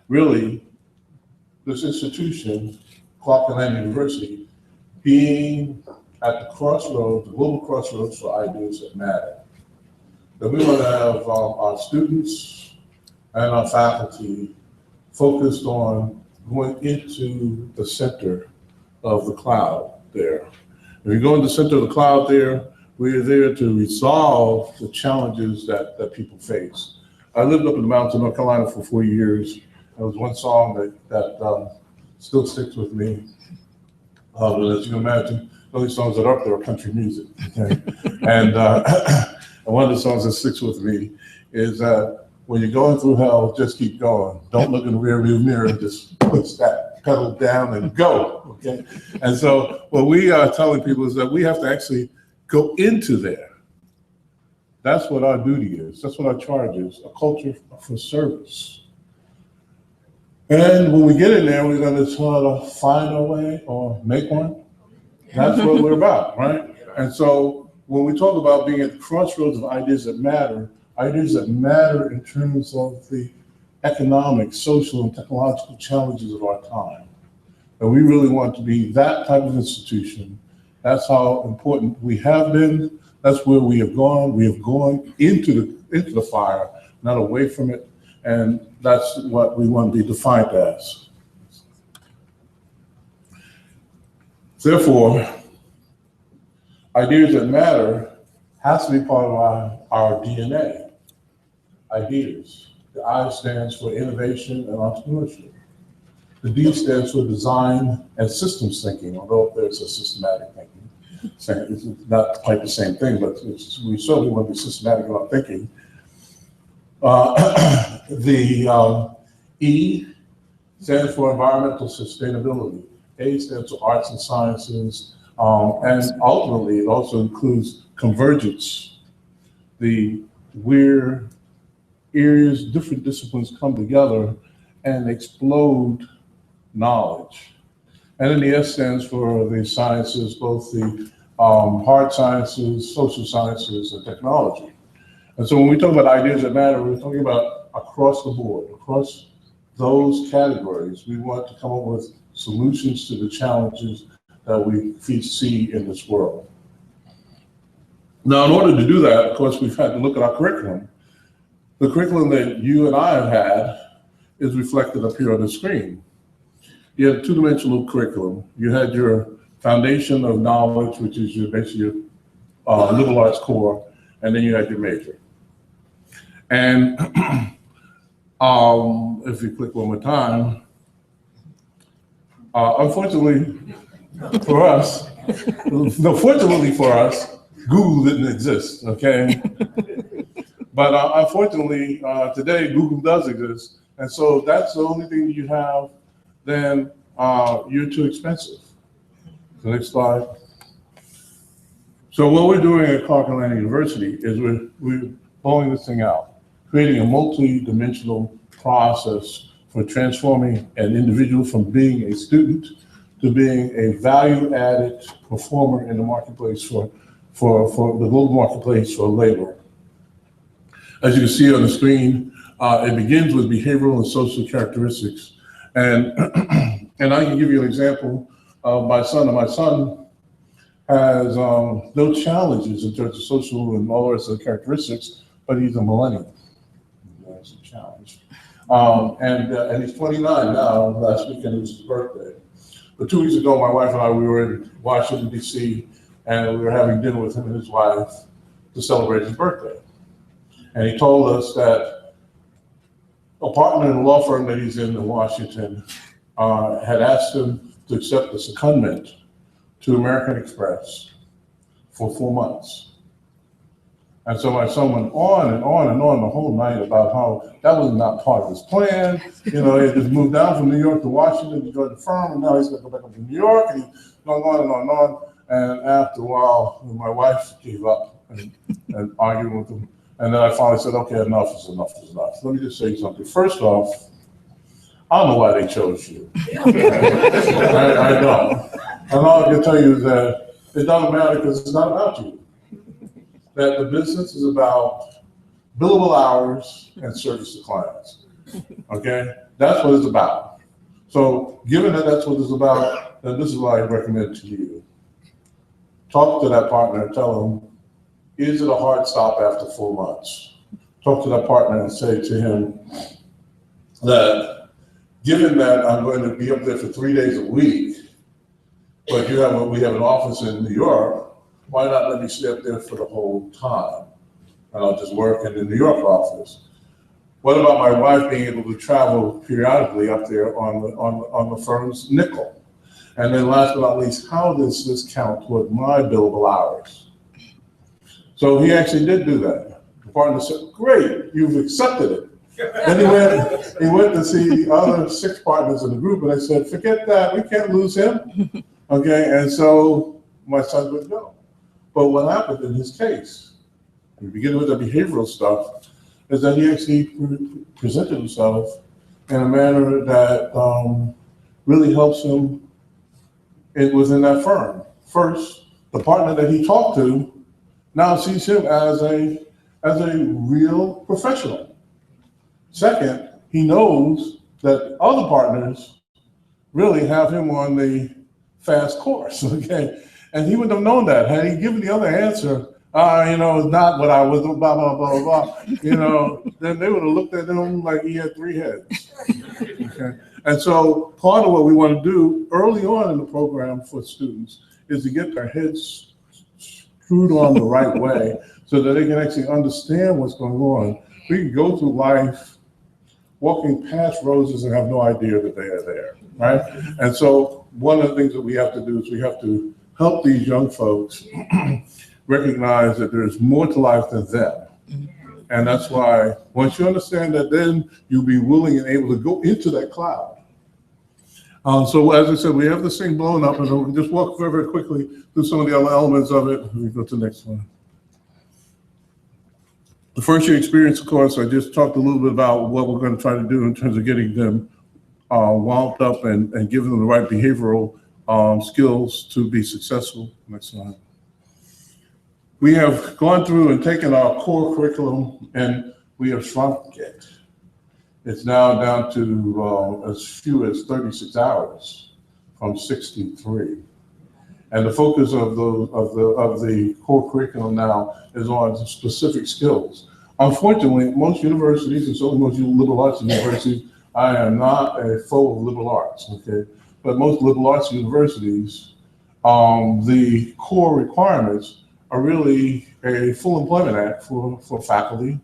really this institution, Clark Atlanta University, being at the crossroads, the global crossroads for ideas that matter. That we want to have our students and our faculty focused on going into the center of the cloud there. If you go in the center of the cloud there, we're there to resolve the challenges that people face. I lived up in the mountains of North Carolina for 4 years. There was one song that still sticks with me. As you can imagine, the only songs that are up there are country music. Okay? And one of the songs that sticks with me is when you're going through hell, just keep going. Don't look in the rearview mirror, just push that pedal down and go, okay? And so what we are telling people is that we have to actually go into there. That's what our duty is. That's what our charge is, a culture for service. And when we get in there, we're going to try to find a way or make one. That's what we're about, right? And so when we talk about being at the crossroads of ideas that matter in terms of the economic, social, and technological challenges of our time. And we really want to be that type of institution. That's how important we have been. That's where we have gone. We have gone into the fire, not away from it. And that's what we want to be defined as. Therefore, ideas that matter has to be part of our DNA. Ideas. The I stands for innovation and entrepreneurship. The D stands for design and systems thinking, although there's a systematic thinking. It's not quite the same thing, but we certainly want to be systematic about thinking. The E stands for environmental sustainability. A stands for arts and sciences, and ultimately it also includes convergence. Where areas, different disciplines come together and explode knowledge. And then the S stands for the sciences, both the hard sciences, social sciences, and technology. And so when we talk about ideas that matter, we're talking about across the board, across those categories. We want to come up with solutions to the challenges that we see in this world. Now, in order to do that, of course, we've had to look at our curriculum. The curriculum that you and I have had is reflected up here on the screen. You had a two-dimensional curriculum. You had your foundation of knowledge, which is basically your liberal arts core, and then you had your major. And if you click one more time, unfortunately for us, Google didn't exist, okay? But unfortunately, today Google does exist. And so that's the only thing you have, then you're too expensive. The next slide. So what we're doing at Clark Atlanta University is we're blowing this thing out, creating a multi-dimensional process for transforming an individual from being a student to being a value-added performer in the marketplace for the global marketplace for labor. As you can see on the screen, it begins with behavioral and social characteristics. And I can give you an example of my son. And my son has no challenges in terms of social and all the rest of the characteristics, but he's a millennial. That's a challenge. And he's 29 now. Last weekend was his birthday. But 2 weeks ago, my wife and I, we were in Washington, D.C., and we were having dinner with him and his wife to celebrate his birthday. And he told us that a partner in a law firm that he's in Washington had asked him to accept a secondment to American Express for 4 months. And so my son went on and on and on the whole night about how that was not part of his plan. You know, he just moved down from New York to Washington to join the firm, and now he's going to go back up to New York, and he's going on and on and on. And after a while, my wife gave up and argued with him. And then I finally said, okay, enough is enough is enough. Let me just say something. First off, I don't know why they chose you. I don't. And all I can tell you is that it doesn't matter because it's not about you. That the business is about billable hours and service to clients. Okay? That's what it's about. So given that that's what it's about, then this is what I recommend to you. Talk to that partner and tell them, is it a hard stop after 4 months? Talk to that partner and say to him that given that I'm going to be up there for 3 days a week, but we have an office in New York, why not let me stay up there for the whole time? And I'll just work in the New York office. What about my wife being able to travel periodically up there on the firm's nickel? And then last but not least, how does this count toward my billable hours? So he actually did do that. The partner said, great, you've accepted it. Then he went to see the other 6 partners in the group and they said, forget that, we can't lose him. Okay, and so my son would go. But what happened in his case, we begin with the behavioral stuff, is that he actually presented himself in a manner that really helps him within that firm. First, the partner that he talked to now sees him as a real professional. Second, he knows that other partners really have him on the fast course, okay? And he wouldn't have known that. Had he given the other answer, it's not what I was, blah, blah, blah, blah, then they would have looked at him like he had 3 heads, okay? And so part of what we want to do early on in the program for students is to get their heads screwed on the right way so that they can actually understand what's going on. We can go through life walking past roses and have no idea that they are there, right? And so one of the things that we have to do is we have to help these young folks recognize that there's more to life than them. And that's why once you understand that, then you'll be willing and able to go into that cloud. So as I said, we have this thing blown up, and we'll just walk very, very quickly through some of the other elements of it. We go to the next one. The first year experience, of course, I just talked a little bit about what we're going to try to do in terms of getting them wound up and giving them the right behavioral skills to be successful. Next slide. We have gone through and taken our core curriculum and we have shrunk it. It's now down to as few as 36 hours from 63. And the focus of the core curriculum now is on specific skills. Unfortunately, most universities, and certainly most liberal arts universities, I am not a foe of liberal arts, okay? But most liberal arts universities, the core requirements are really a full employment act for faculty,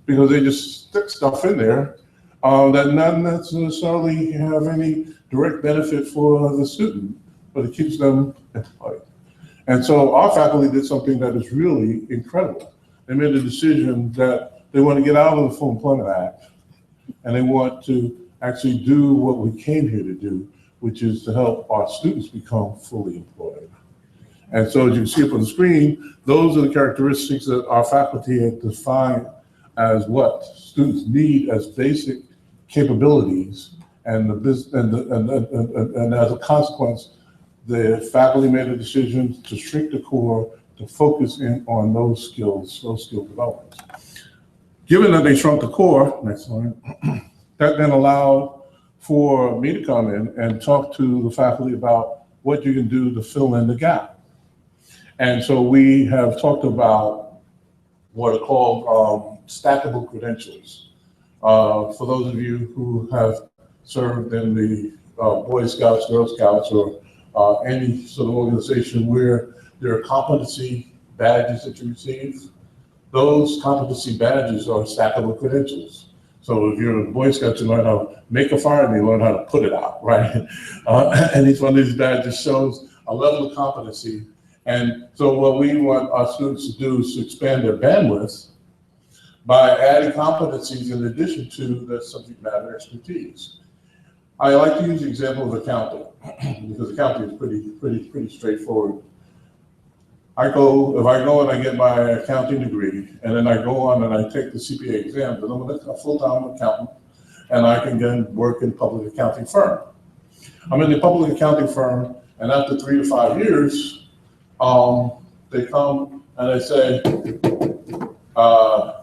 because they just stick stuff in there that not necessarily have any direct benefit for the student, but it keeps them employed. And so our faculty did something that is really incredible. They made a decision that they want to get out of the Full Employment Act and they want to actually do what we came here to do, which is to help our students become fully employed. And so as you can see up on the screen, those are the characteristics that our faculty have defined as what students need as basic capabilities, and and as a consequence, the faculty made a decision to shrink the core to focus in on those skills, those skill developments. Given that they shrunk the core, next slide, that then allowed for me to come in and talk to the faculty about what you can do to fill in the gap. And so we have talked about what are called stackable credentials. For those of you who have served in the Boy Scouts, Girl Scouts, or any sort of organization where there are competency badges that you receive, those competency badges are stackable credentials. So if you're a Boy Scout, you learn how to make a fire and you learn how to put it out, right? And each one of these badges shows a level of competency. And so what we want our students to do is to expand their bandwidth by adding competencies in addition to the subject matter expertise. I like to use the example of accounting because accounting is pretty straightforward. If I go and I get my accounting degree, and then I go on and I take the CPA exam, then I'm a full-time accountant, and I can then work in a public accounting firm. I'm in the public accounting firm, And after 3 to 5 years, they come and they say,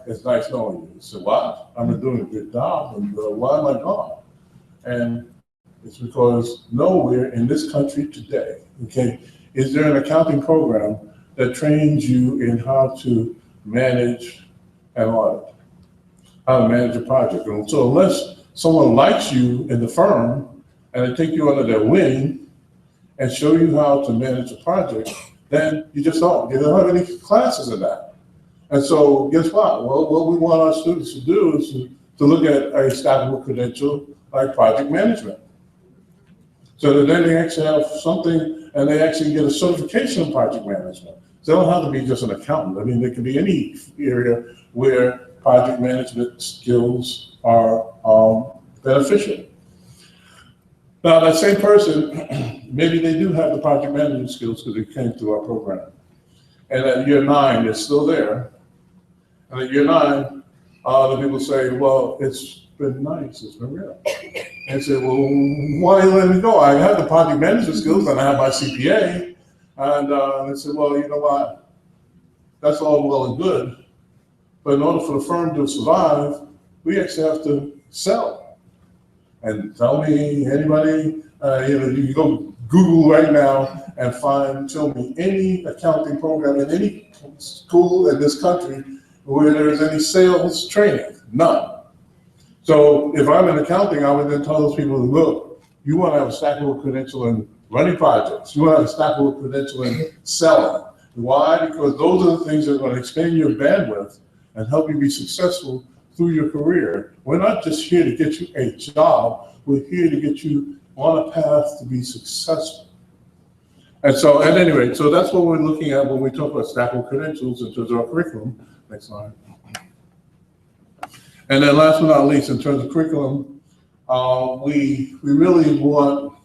it's nice knowing you. So what? I've been doing a good job, and why am I gone? And it's because nowhere in this country today, okay, is there an accounting program that trains you in how to manage an audit, how to manage a project. And so unless someone likes you in the firm and they take you under their wing and show you how to manage a project, then you just don't. You don't have any classes in that. And so guess what? Well, what we want our students to do is to look at a stackable credential like project management. So that then they actually have something and they actually get a certification in project management. So they don't have to be just an accountant. I mean, there can be any area where project management skills are beneficial. Now, that same person, maybe they do have the project management skills because they came through our program. And at year 9, they're still there. And at year 9, the people say, well, it's been nice, it's been real. And say, well, why are you letting me go? I have the project management skills and I have my CPA. And they said, well, you know what? That's all well and good. But in order for the firm to survive, we actually have to sell. And tell me, anybody, you can go Google right now and tell me any accounting program in any school in this country where there's any sales training. None. So if I'm in accounting, I would then tell those people, look, you want to have a stackable credential in running projects. You want to have a stackable credential in selling. Why? Because those are the things that are going to expand your bandwidth and help you be successful through your career. We're not just here to get you a job. We're here to get you on a path to be successful. And so at any rate, so that's what we're looking at when we talk about stackable credentials in terms of our curriculum. Next slide. And then last but not least, in terms of curriculum, we really want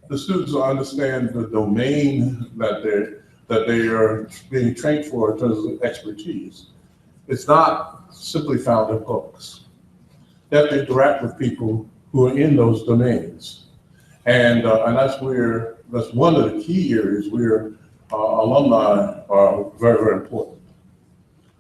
the students to understand the domain that they are being trained for in terms of expertise. It's not simply found in books. They have to interact with people who are in those domains. And that's one of the key areas where alumni are very, very important.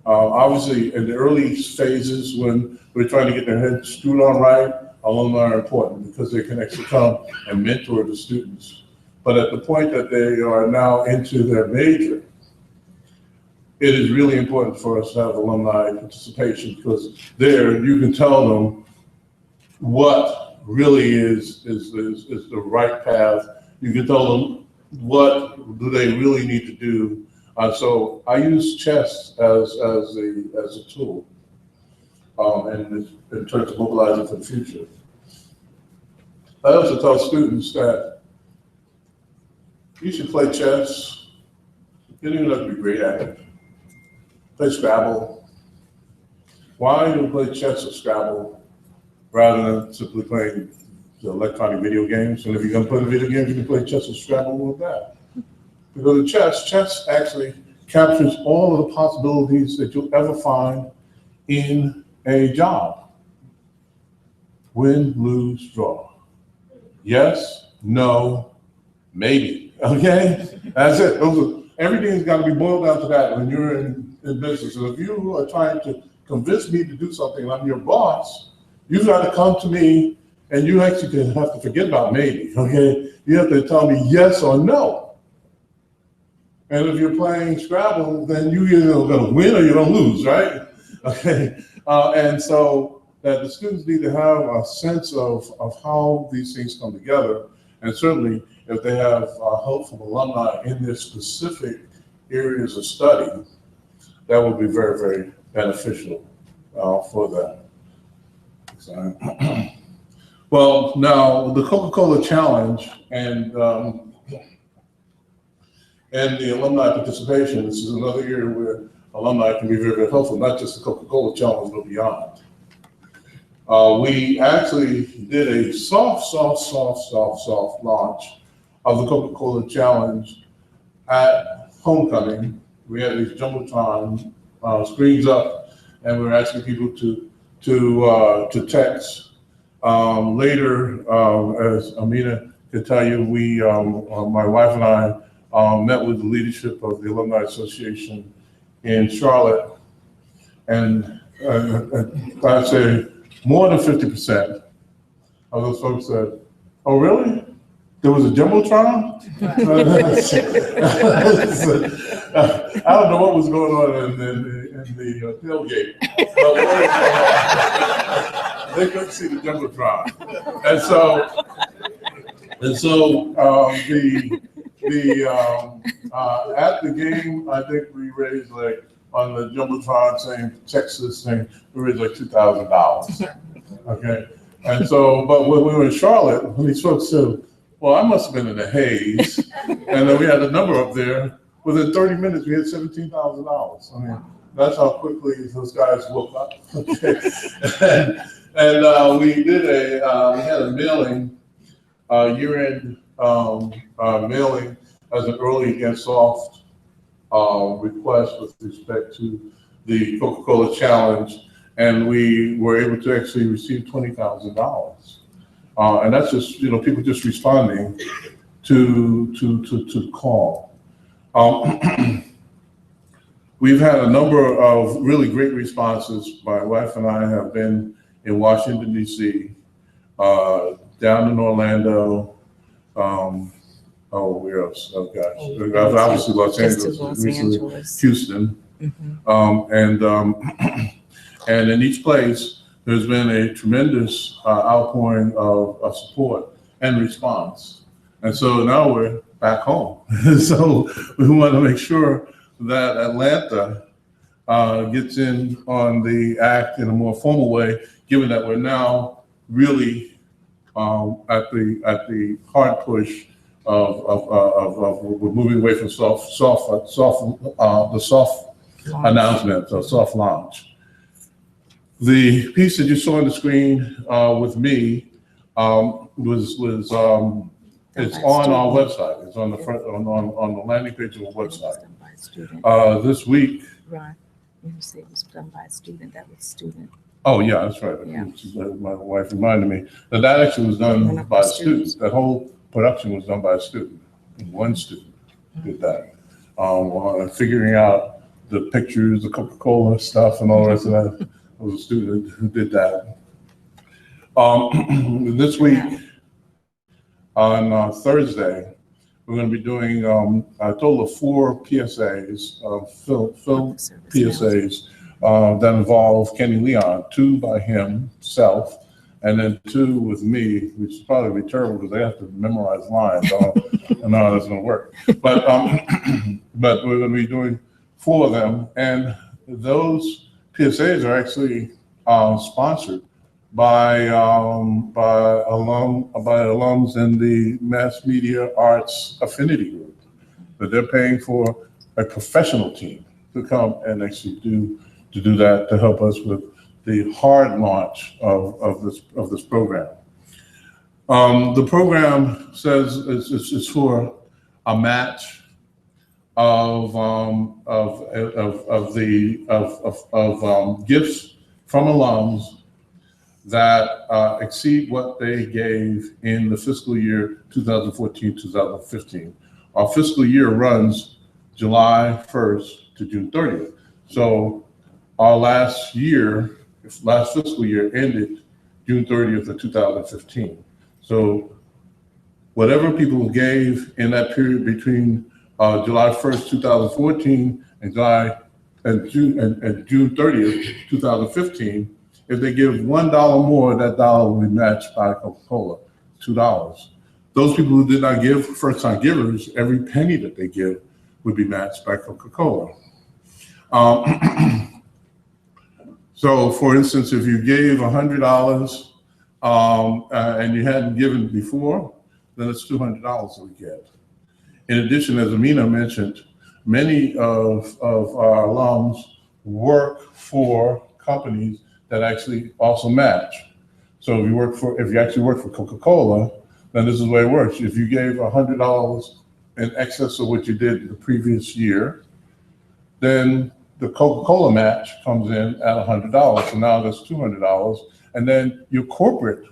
Obviously, in the early phases when we're trying to get their heads screwed on right, alumni are important because they can actually come and mentor the students. But at the point that they are now into their major, it is really important for us to have alumni participation because there you can tell them what really is the right path. You can tell them what do they really need to do. So I use chess as a tool and in terms of mobilizing for the future. I also tell students that you should play chess. You don't even have to be great at it. Play Scrabble. Why do you play chess or Scrabble rather than simply playing the electronic video games? And if you're going to play the video games, you can play chess or Scrabble with that. Because in chess actually captures all of the possibilities that you'll ever find in a job. Win, lose, draw. Yes, no, maybe. Okay? That's it. Everything's got to be boiled down to that when you're in business. So if you are trying to convince me to do something and I'm your boss, you've got to come to me and you actually have to forget about maybe. Okay? You have to tell me yes or no. And if you're playing Scrabble, then you're either going to win or you're going to lose, right? Okay. And so that the students need to have a sense of how these things come together. And certainly, if they have help from alumni in their specific areas of study, that would be very, very beneficial for them. Sorry. Well, now the Coca-Cola Challenge and the alumni participation, this is another area where alumni can be very, very helpful, not just the Coca-Cola Challenge, but beyond. We actually did a soft launch of the Coca-Cola Challenge at homecoming. We had these Jumbotron screens up, and we were asking people to text. Later, as Amina can tell you, my wife and I met with the leadership of the Alumni Association in Charlotte, and I'd say more than 50% of those folks said, "Oh, really? There was a Jumbotron?" I don't know what was going on in the tailgate, but they couldn't see the Jumbotron, and so at the game, I think we raised like on the Jumbotron saying Texas thing, we raised like $2,000. Okay, and so, but when we were in Charlotte, when these folks said, "Well, I must have been in a haze," and then we had a number up there. Within 30 minutes, we had $17,000. I mean, that's how quickly those guys woke up. Okay, and we had a mailing, year-end mailing as an early against soft request with respect to the Coca-Cola Challenge, and we were able to actually receive $20,000. And that's just, people just responding to the call. We've had a number of really great responses. My wife and I have been in Washington, D.C., down in Orlando, where else? Oh, gosh. Obviously, Los Angeles, recently, Houston. And in each place, there's been a tremendous outpouring of support and response. And so now we're back home. So we want to make sure that Atlanta gets in on the act in a more formal way, given that we're now really at the hard push of we're moving away from the soft announcement, or soft launch. The piece that you saw on the screen with me it's on our website. It's on the front on the landing page of our website. This week. Right. You said it was done by a student. That was student. Oh yeah, that's right. Yeah. My wife reminded me that actually was done by a student. That whole production was done by a student. One student did that. Figuring out the pictures, the Coca-Cola stuff, and all the rest of that. It was a student who did that. This week, on Thursday, we're going to be doing a total of 4 PSAs, film PSAs that involve Kenny Leon, 2 by himself, and then 2 with me, which is probably terrible because I have to memorize lines. I don't know how that's going to work. But we're going to be doing 4 of them, and those PSAs are actually sponsored by alums in the Mass Media Arts Affinity Group. That they're paying for a professional team to come and actually do that to help us with the hard launch of this program. The program says it's for a match of gifts from alums that exceed what they gave in the fiscal year 2014-2015. Our fiscal year runs July 1st to June 30th. So our last fiscal year ended June 30th of 2015. So whatever people gave in that period between July 1st, 2014 and June 30th, 2015, if they give $1 more, that dollar will be matched by Coca-Cola, $2. Those people who did not give, first-time givers, every penny that they give would be matched by Coca-Cola. So, for instance, if you gave $100 and you hadn't given before, then it's $200 that we get. In addition, as Amina mentioned, many of our alums work for companies that actually also match. So if you actually work for Coca-Cola, then this is the way it works. If you gave $100 in excess of what you did the previous year, then the Coca-Cola match comes in at $100. So now that's $200. And then your corporate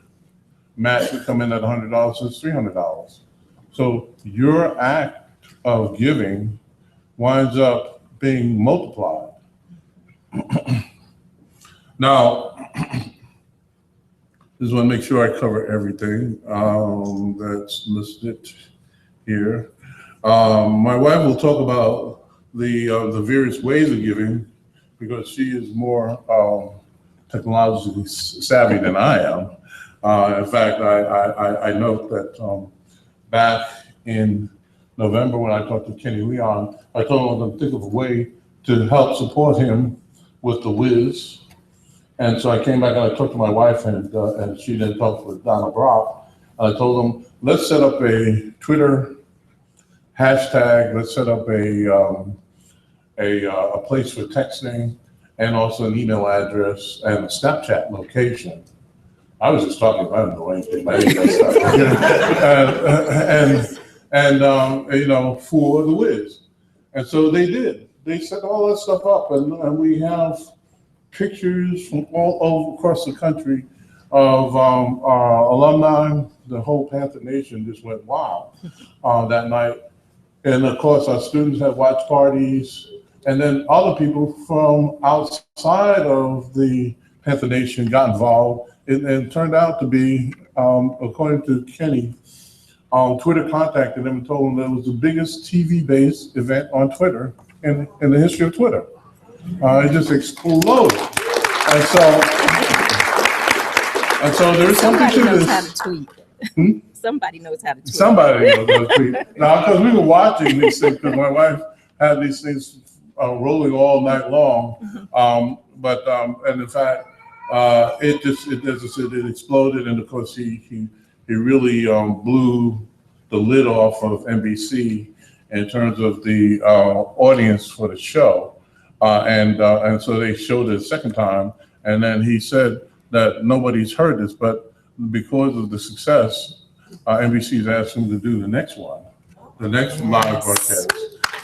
match would come in at $100, so it's $300. So your act of giving winds up being multiplied. Now, just want to make sure I cover everything that's listed here. My wife will talk about the various ways of giving because she is more technologically savvy than I am. In fact, I note that back in November when I talked to Kenny Leon, I told him to think of a way to help support him with the Wiz. And so I came back and I talked to my wife and she then talked with Donna Brock. I told them, let's set up a Twitter hashtag, let's set up a place for texting and also an email address and a Snapchat location. I was just talking, I don't know anything about any of that stuff. You know, for the Wiz. And so they did. They set all that stuff up and we have pictures from all over across the country of our alumni. The whole Panther Nation just went wild that night. And of course, our students had watch parties. And then other people from outside of the Panther Nation got involved. And turned out to be, according to Kenny, Twitter contacted them and told them that it was the biggest TV-based event on Twitter in the history of Twitter. It just exploded. And so there is something to this. Somebody knows how to tweet. Somebody knows how to tweet. Somebody knows how to tweet. Now, because we were watching these things, because my wife had these things rolling all night long. And in fact, it as I said, it exploded. And of course, he really blew the lid off of NBC in terms of the audience for the show. And so they showed it a second time, and then he said that nobody's heard this, but because of the success, NBC's asked him to do the next one, the next live broadcast.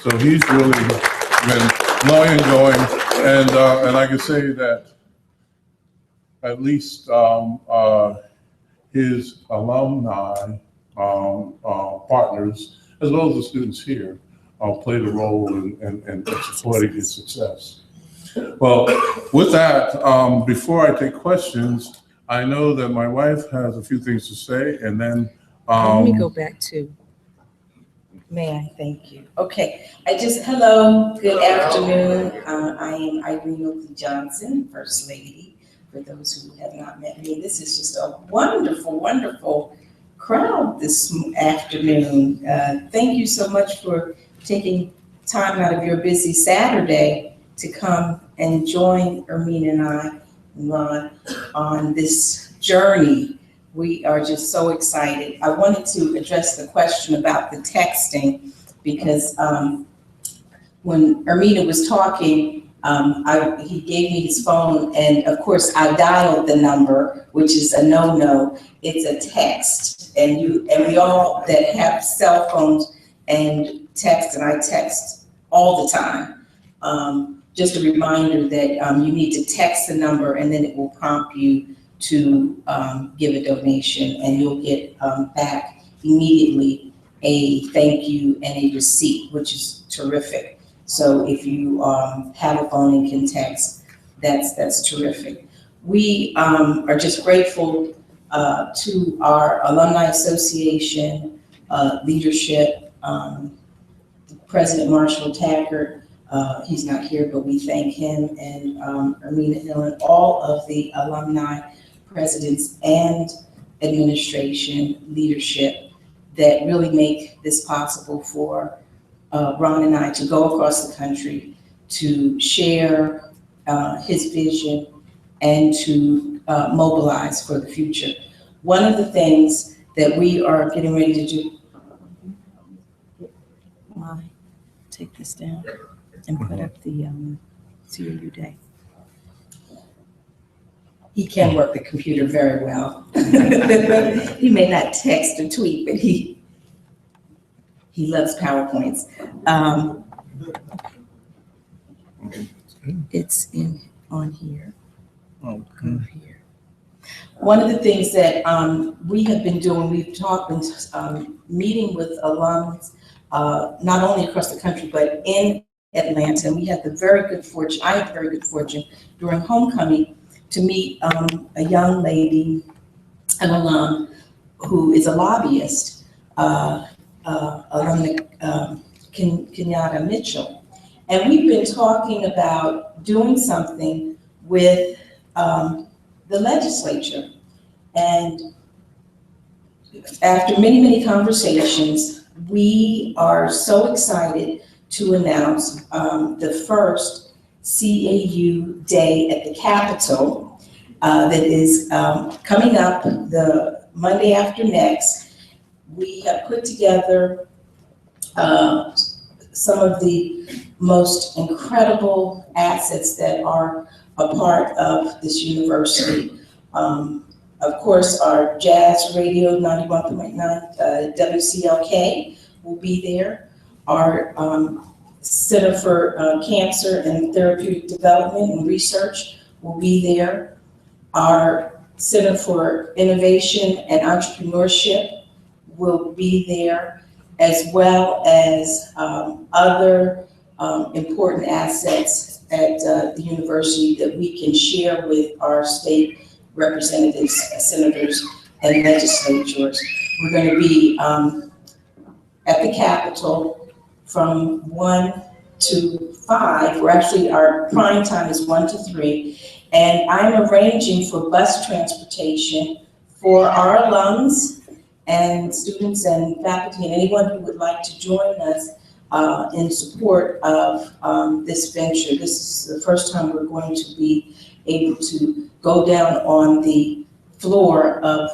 So he's really been blowing and going, and I can say that at least his alumni partners, as well as the students here, played a role in supporting his success. Well, with that, before I take questions, I know that my wife has a few things to say, and then let me go back to, may I? Thank you. Okay, hello, good afternoon. I am Irene O. Johnson, First Lady, for those who have not met me. This is just a wonderful, wonderful crowd this afternoon. Thank you so much for taking time out of your busy Saturday to come and join Irene and I, Ron, on this journey. We are just so excited. I wanted to address the question about the texting because when Irene was talking, he gave me his phone, and of course I dialed the number, which is a no-no. It's a text, and we all that have cell phones and text, and I text all the time. Just a reminder that you need to text the number, and then it will prompt you to give a donation, and you'll get back immediately a thank you and a receipt, which is terrific. So if you have a phone and can text, that's terrific. We are just grateful to our Alumni Association leadership, President Marshall Taggart. He's not here, but we thank him, and Ermina Hill, and all of the alumni presidents and administration leadership that really make this possible for Ron and I to go across the country to share his vision and to mobilize for the future. One of the things that we are getting ready to do, take this down and put up the CAU Day. He can work the computer very well. He may not text or tweet, but he loves PowerPoints. It's on here. Go here. One of the things that we have been doing, we've been meeting with alums, not only across the country, but in Atlanta. And we had the very good fortune, I had the very good fortune during homecoming to meet a young lady, an alum, who is a lobbyist, Alumni Kenyatta Mitchell. And we've been talking about doing something with the legislature. And after many, many conversations, we are so excited to announce the first CAU Day at the Capitol that is coming up the Monday after next. We have put together some of the most incredible assets that are a part of this university. Of course, our jazz radio 91.9 WCLK will be there. Our Center for Cancer and Therapeutic Development and Research will be there. Our Center for Innovation and Entrepreneurship will be there, as well as other important assets at the university that we can share with our state representatives, senators, and legislators. We're going to be at the Capitol from 1 to 5. We're actually, our prime time is 1 to 3. And I'm arranging for bus transportation for our alums and students and faculty and anyone who would like to join us in support of this venture. This is the first time we're going to be able to go down on the floor of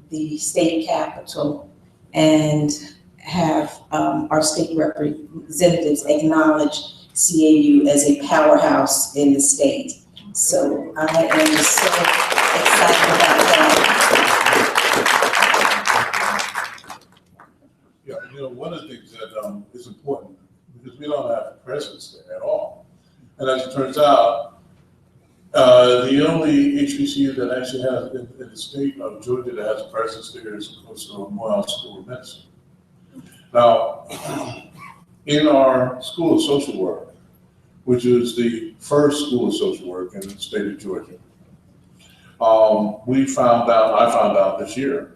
the state capitol and have our state representatives acknowledge CAU as a powerhouse in the state. So I am just so excited about that. Yeah, you know, one of the things that is important, because we don't have a presence there at all. And as it turns out, the only HBCU that actually has in the state of Georgia that has a presence there is, of course, the Morehouse School of Medicine. Now, in our School of Social Work, which is the first school of social work in the state of Georgia, I found out this year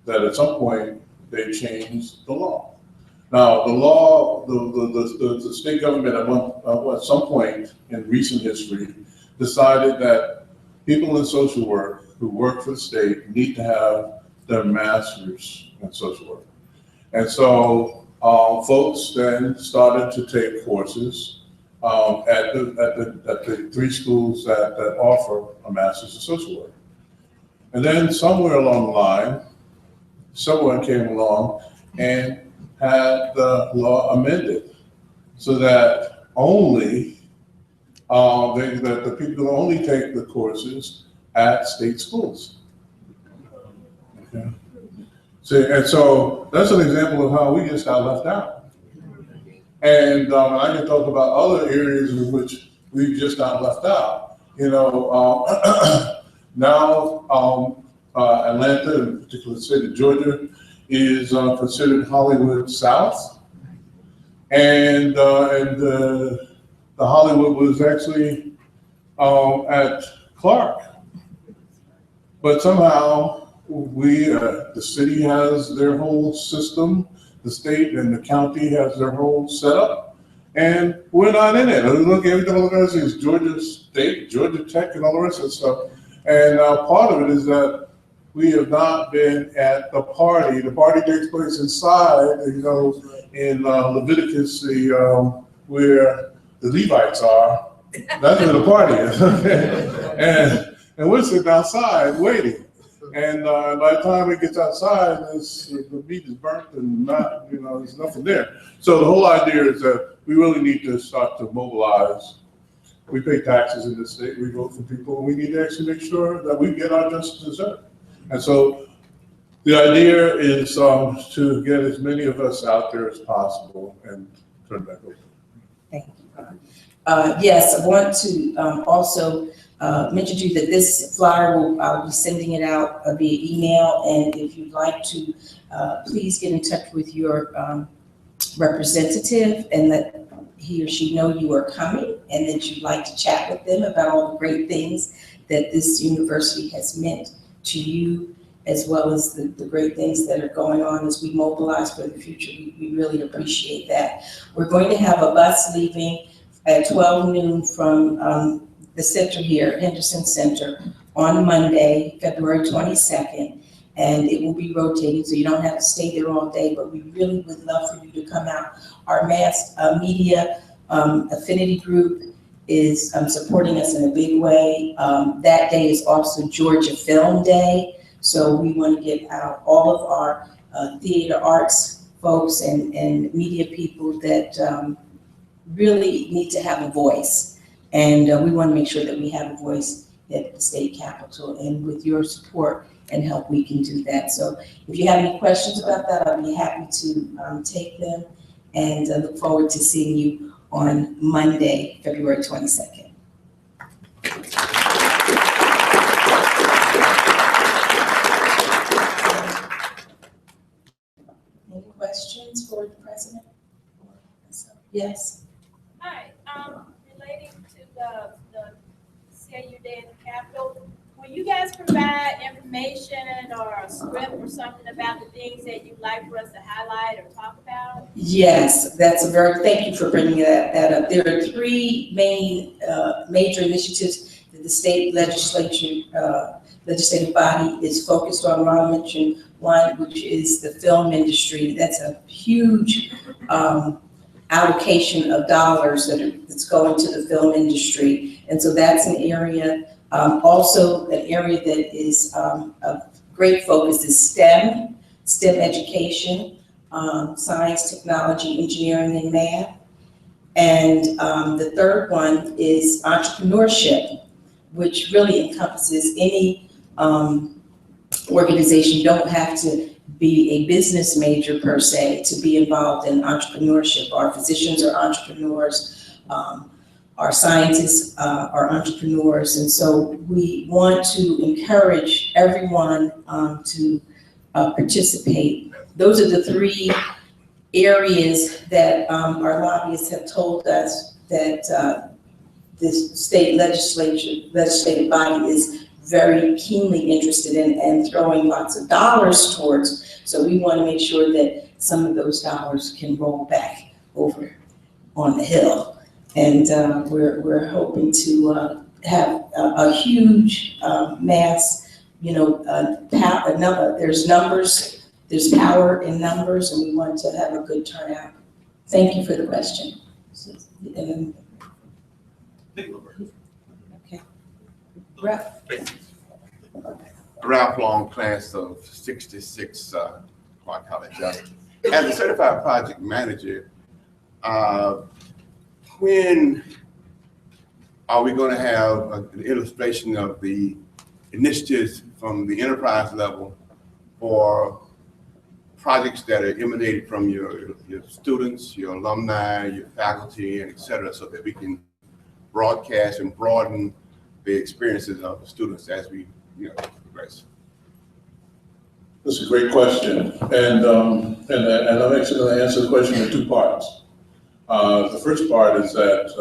that at some point they changed the law. Now, the law, the state government at some point in recent history decided that people in social work who work for the state need to have their master's in social work. And so folks then started to take courses at the 3 schools that offer a master's in social work. And then somewhere along the line, someone came along and had the law amended so that only that the people only take the courses at state schools. Okay. So that's an example of how we just got left out. And I can talk about other areas in which we've just got left out. You know, now Atlanta, in particular the state of Georgia, is considered Hollywood South. And the Hollywood was actually at Clark. But somehow the city has their whole system, the state and the county has their whole setup, and we're not in it. Look, everything look at us is Georgia State, Georgia Tech, and all the rest of the stuff. And part of it is that we have not been at the party. The party takes place inside, you know, in Leviticus, where the Levites are. That's where the party is. and we're sitting outside waiting. And by the time it gets outside, the meat is burnt and not, you know, there's nothing there. So the whole idea is that we really need to start to mobilize. We pay taxes in this state, we vote for people, and we need to actually make sure that we get our just deserved. And so the idea is to get as many of us out there as possible and turn back over. Thank you. Yes, I want to also mention to you that this flyer I'll be sending it out via email, and if you'd like to, please get in touch with your representative and let he or she know you are coming and that you'd like to chat with them about all the great things that this university has meant to you, as well as the great things that are going on as we mobilize for the future. We really appreciate that. We're going to have a bus leaving at 12 noon from the center here, Henderson Center, on Monday, February 22nd. And it will be rotating, so you don't have to stay there all day, but we really would love for you to come out. Our mass media affinity group is supporting us in a big way. That day is also Georgia Film Day, so we want to get out all of our theater arts folks and media people that really need to have a voice. And we want to make sure that we have a voice at the state capitol, and with your support and help, we can do that. So if you have any questions about that, I'll be happy to take them, and look forward to seeing you on Monday, February 22nd. Any questions for the president? Yes. Hi, relating to the CAU Day at the Capitol, will you guys provide information or a script or something about the things that you'd like for us to highlight or talk about? Yes, thank you for bringing that up. There are three main major initiatives that the state legislative body is focused on. I'll mention one, which is the film industry. That's a huge allocation of dollars that's going to the film industry. And so that's an area. Also, an area that is of great focus is STEM education, science, technology, engineering, and math. And the third one is entrepreneurship, which really encompasses any organization. You don't have to be a business major per se to be involved in entrepreneurship. Our physicians are entrepreneurs. Our scientists are entrepreneurs, and so we want to encourage everyone to participate. Those are the three areas that our lobbyists have told us that this state legislative body is very keenly interested in and throwing lots of dollars towards. So we want to make sure that some of those dollars can roll back over on the Hill. And we're hoping to have a huge mass, there's numbers, there's power in numbers, and we want to have a good turnout. Thank you for the question. Okay. Ralph Long, class of 66, Clark College. As a certified project manager, when are we going to have an illustration of the initiatives from the enterprise level for projects that are emanated from your students, your alumni, your faculty, and et cetera, so that we can broadcast and broaden the experiences of the students as we progress? That's a great question, and I'm actually going to answer the question in two parts. The first part is that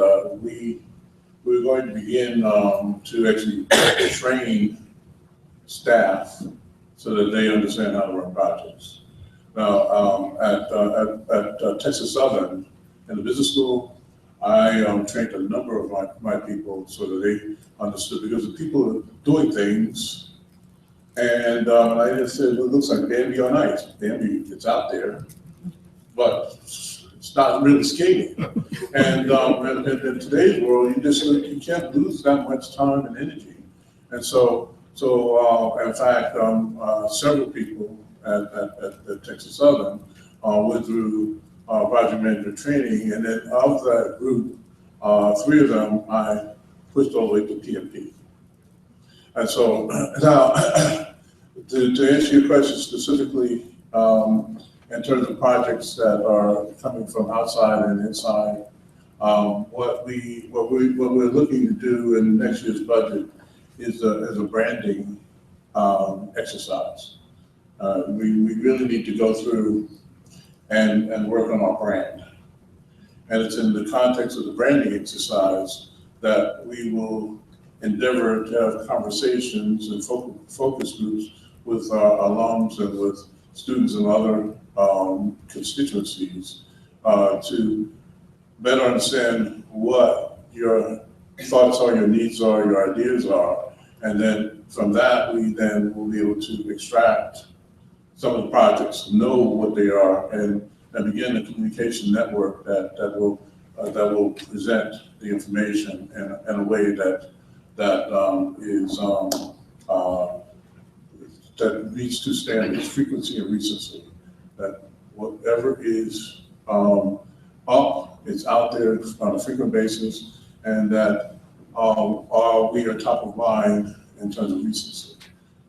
we're going to begin to actually train staff so that they understand how to run projects. Now, at Texas Southern, in the business school, I trained a number of my people so that they understood, because the people are doing things, and I just said, well, it looks like Bambi on ice. Bambi, it's out there, but it's not really skating. And in today's world, you can't lose that much time and energy. And so in fact, several people at Texas Southern went through project manager training, and then of that group, 3 of them I pushed all the way to PMP. And so now, to answer your question specifically, in terms of projects that are coming from outside and inside, What we're looking to do in next year's budget is a branding exercise. We really need to go through and work on our brand. And it's in the context of the branding exercise that we will endeavor to have conversations and focus groups with our alums and with students in other constituencies to better understand what your thoughts are, your needs are, your ideas are. And then from that, we then will be able to extract some of the projects, know what they are, and begin a communication network that will present the information in a way that meets two standards: frequency and recency. That whatever is up, it's out there on a frequent basis, and that we are top of mind in terms of recency.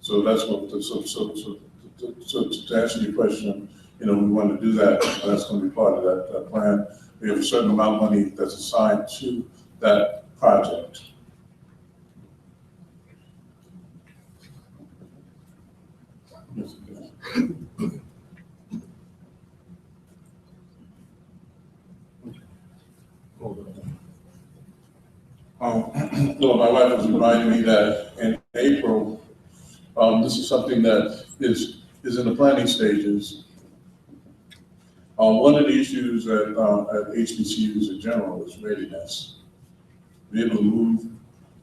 So that's what. So to answer your question, we want to do that. That's going to be part of that plan. We have a certain amount of money that's assigned to that project. Yes. Well, my wife was reminding me that in April, this is something that is in the planning stages. One of the issues at HBCUs in general is readiness. Be able to move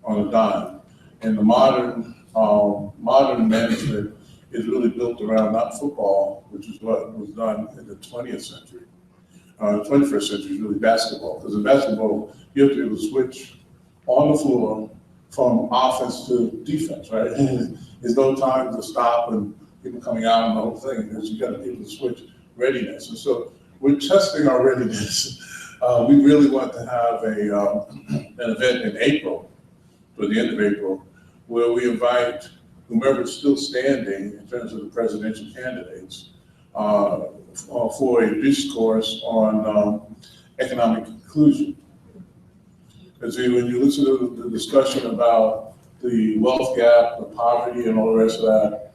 on a dime. And the modern management is really built around not football, which is what was done in the 20th century. 21st century is really basketball. Because in basketball, you have to be able to switch on the floor from offense to defense, right? There's no time to stop and people coming out and the whole thing, because you got to be able to switch readiness. And so we're testing our readiness. We really want to have an event in April, for the end of April, where we invite whomever's still standing in terms of the presidential candidates for a discourse on economic inclusion. Because when you listen to the discussion about the wealth gap, the poverty, and all the rest of that,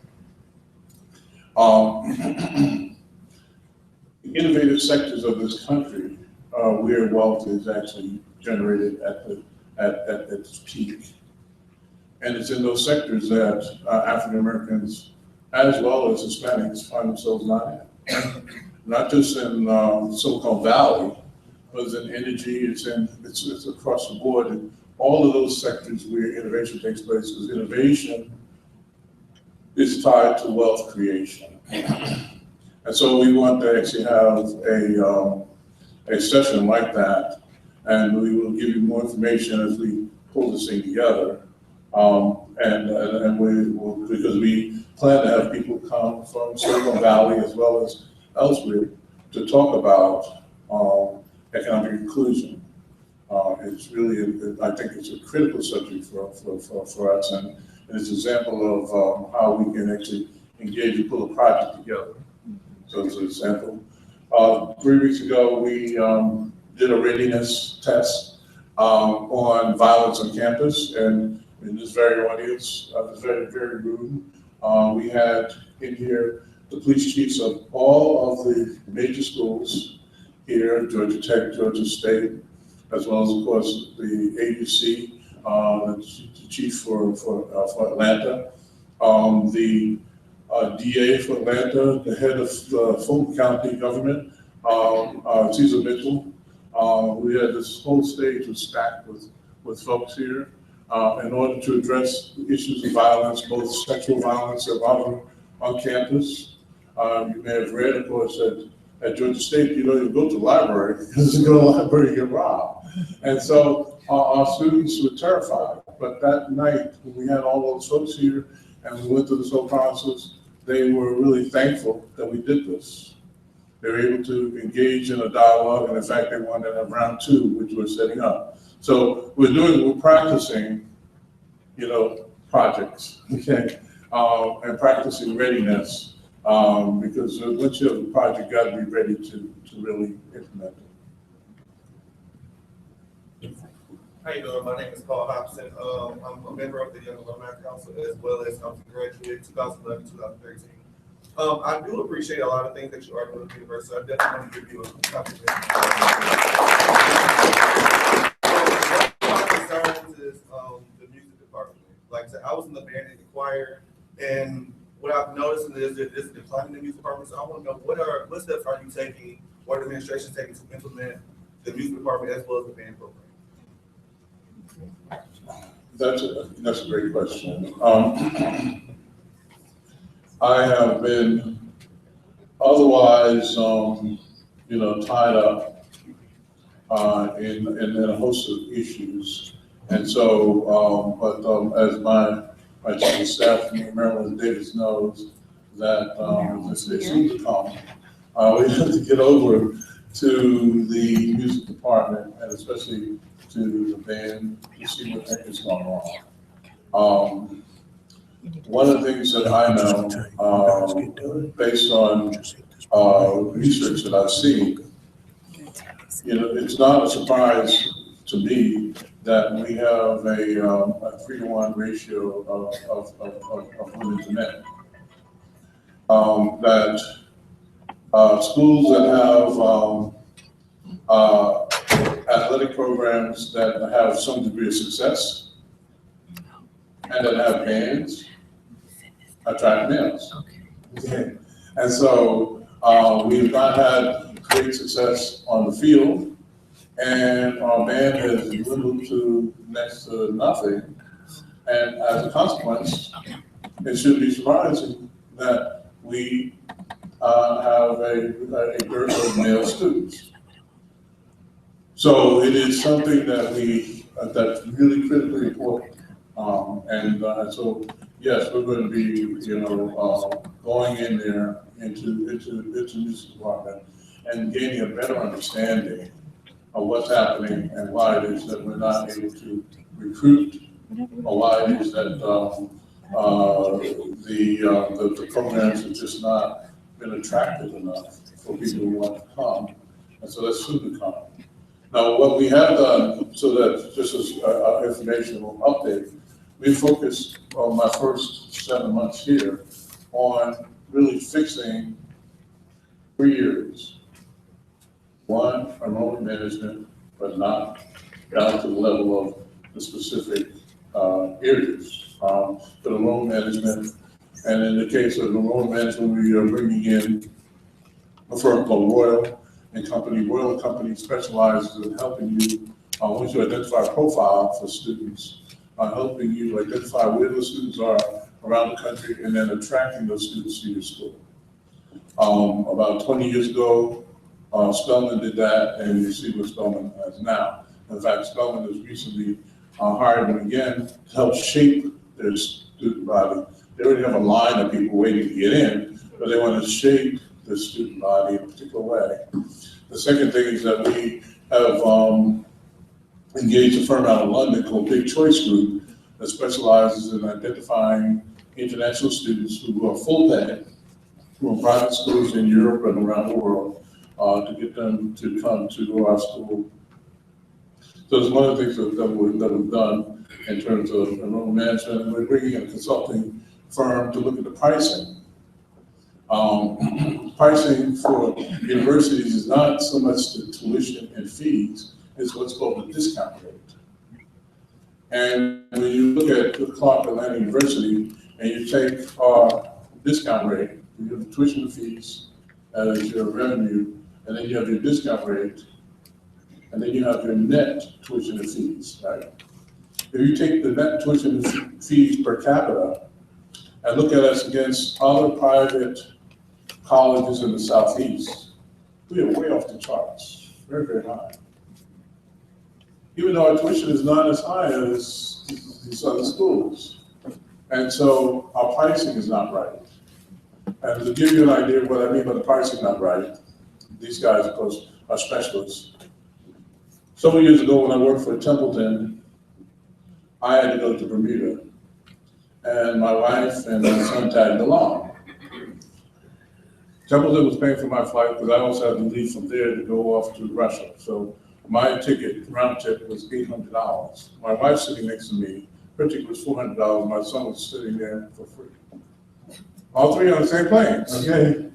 innovative sectors of this country where wealth is actually generated at its peak. And it's in those sectors that African Americans, as well as Hispanics, find themselves not in. Not just in Silicon Valley, but it's in energy, it's across the board, and all of those sectors where innovation takes place, because innovation is tied to wealth creation. And so we want to actually have a session like that, and we will give you more information as we pull this thing together. And we will, because we plan to have people come from Silicon Valley as well as elsewhere to talk about economic inclusion. It's really, I think it's a critical subject for us, and it's an example of how we can actually engage and pull a project together. So as an example, 3 weeks ago, we did a readiness test on violence on campus, and in this very audience, this very room, we had in here the police chiefs of all of the major schools here, Georgia Tech, Georgia State, as well as, of course, the AUC, the chief for Atlanta, the DA for Atlanta, the head of the Fulton County government, Cesar Mitchell. We had this whole stage was stacked with folks here in order to address the issues of violence, both sexual violence and violence on campus. You may have read, of course, that at Georgia State, you go to the library, because you go to the library, you get robbed. And so our students were terrified. But that night, when we had all those folks here and we went through this whole process, they were really thankful that we did this. They were able to engage in a dialogue, and in fact, they wanted to have round 2, which we're setting up. So we're practicing, projects, okay, and practicing readiness. Because once you have a project, you got to be ready to really implement it. How you doing? My name is Paul Hobson. I'm a member of the Young Alumni Council as well as I'm a graduate 2011, 2013. I do appreciate a lot of things that you are doing at the university. I definitely want to give you a compliment. My concerns is the music department. Like I said, I was in the band and the choir, and what I've noticed is that there's a decline in the music department. So I want to know what steps are you taking, or the administration is taking to implement the music department as well as the band program? That's a great question. I have been otherwise, tied up in a host of issues, and so, as my chief of staff, Marilyn Davis, knows that they seem to come. We have to get over to the music department and especially to the band to see what is going on. One of the things that I know, based on research that I've seen, it's not a surprise to me that we have a 3-to-1 ratio of women to men. That schools that have athletic programs that have some degree of success and that have bands attract males. Okay. And so we've not had great success on the field, and our band has dwindled to next to nothing. And as a consequence, it should be surprising that we have a dearth of male students. So it is something that that's really critically important. So yes, we're going to be, going in there into the music department and gaining a better understanding of what's happening and why it is that we're not able to recruit, or why it is that the programs have just not been attractive enough for people who want to come, and so that's soon to come. Now, what we have done, so that just as an informational update, we focused on my first 7 months here on really fixing 3 areas. One, enrollment management, but not down to the level of the specific areas. The enrollment management, and in the case of enrollment management, we are bringing in a firm called Royal and Company. Royal and Company specializes in helping you, once you identify a profile for students, helping you identify where those students are around the country and then attracting those students to your school. About 20 years ago, Spelman did that, and you see what Spelman has now. In fact, Spelman has recently hired them again to help shape their student body. They already have a line of people waiting to get in, but they want to shape the student body in a particular way. The second thing is that we have engaged a firm out of London called Big Choice Group that specializes in identifying international students who are full pay from private schools in Europe and around the world to get them to come to our school. So it's one of the things that we've done in terms of enrollment management. We're bringing in a consulting firm to look at the pricing. Pricing for universities is not so much the tuition and fees, it's what's called the discount rate. And when you look at Clark Atlanta University and you take our discount rate, you have the tuition and fees as your revenue, and then you have your discount rate, and then you have your net tuition and fees, right? If you take the net tuition and fees per capita and look at us against other private colleges in the Southeast, we are way off the charts, very, very high. Even though our tuition is not as high as these other schools. And so our pricing is not right. And to give you an idea of what I mean by the pricing not right, these guys, of course, are specialists. Several years ago when I worked for Templeton, I had to go to Bermuda. And my wife and my son tagged along. Templeton was paying for my flight because I also had to leave from there to go off to Russia. So My ticket, round trip, was $800. My wife sitting next to me, her ticket was $400. My son was sitting there for free. All three on the same plane, okay?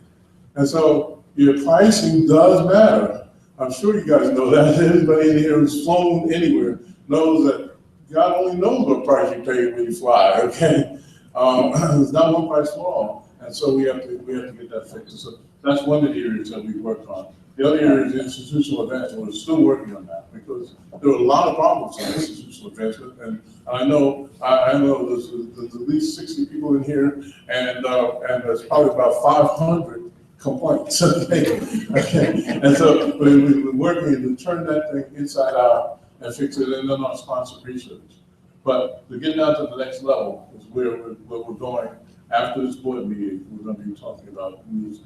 And so your pricing does matter. I'm sure you guys know that. Everybody in here who's flown anywhere knows that God only knows what price you pay when you fly, okay? It's not one price for all. And so we have to get that fixed. So that's one of the areas that we worked on. The other area is institutional advancement. We're still working on that because there are a lot of problems in institutional advancement. And I know there's at least 60 people in here, and there's probably about 500 complaints. Okay. And so we've been working to turn that thing inside out and fix it, and then on sponsored research. But to get down to the next level is where we're going. After this board meeting, we're going to be talking about music.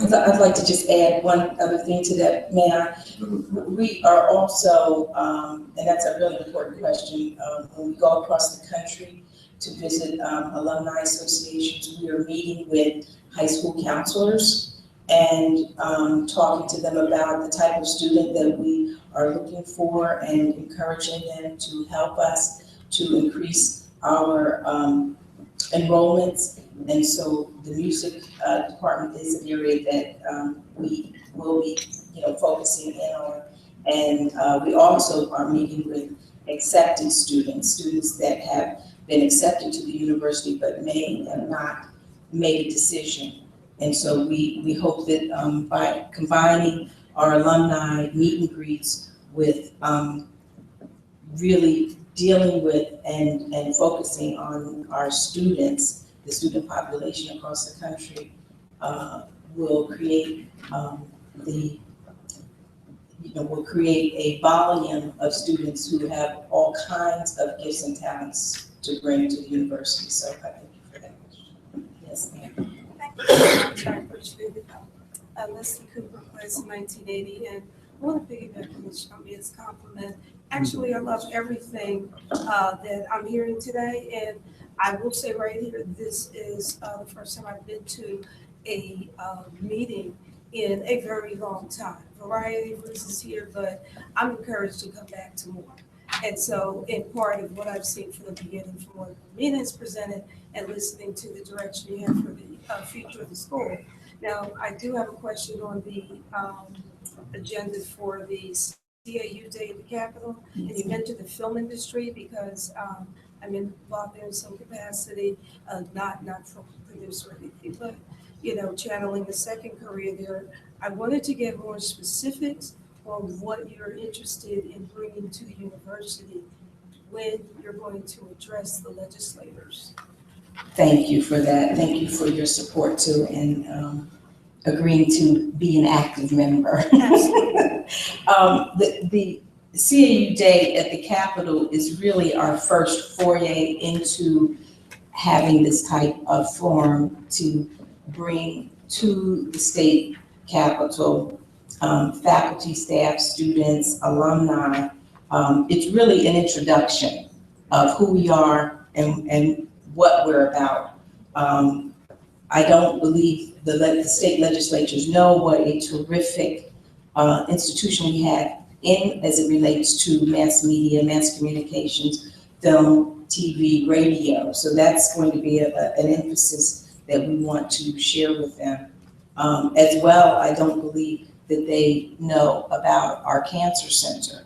I'd like to just add one other thing to that, Mayor. We are also, and that's a really important question, when we go across the country to visit alumni associations, we are meeting with high school counselors and talking to them about the type of student that we are looking for and encouraging them to help us to increase our enrollments. And so the music department is an area that we will be, focusing in on. And we also are meeting with accepted students that have been accepted to the university but may have not made a decision. And so we hope that by combining our alumni meet and greets with really dealing with and focusing on our students, the student population across the country, will create will create a volume of students who have all kinds of gifts and talents to bring to the university. So I thank you for that question. Yes, ma'am. Leslie Cooper, class of 1980, and I want to piggyback on Ms. Shambia's compliment. Actually, I love everything that I'm hearing today, and I will say right here, this is the first time I've been to a meeting in a very long time. Variety of reasons here, but I'm encouraged to come back to more. And so, in part of what I've seen from the beginning, from what Mina has presented, and listening to the direction you have for the future of the school. Now, I do have a question on the agenda for the CAU Day at the Capitol, and you mentioned the film industry because I'm involved there in some capacity, not from producer or anything, but channeling the second career there. I wanted to get more specifics on what you're interested in bringing to the university when you're going to address the legislators. Thank you for that. Thank you for your support too, and agreeing to be an active member. The CAU Day at the Capitol is really our first foray into having this type of forum to bring to the state capitol faculty, staff, students, alumni. It's really an introduction of who we are and what we're about. I don't believe the state legislatures know what a terrific institution we have as it relates to mass media, mass communications, film, TV, radio. So that's going to be an emphasis that we want to share with them. As well, I don't believe that they know about our cancer center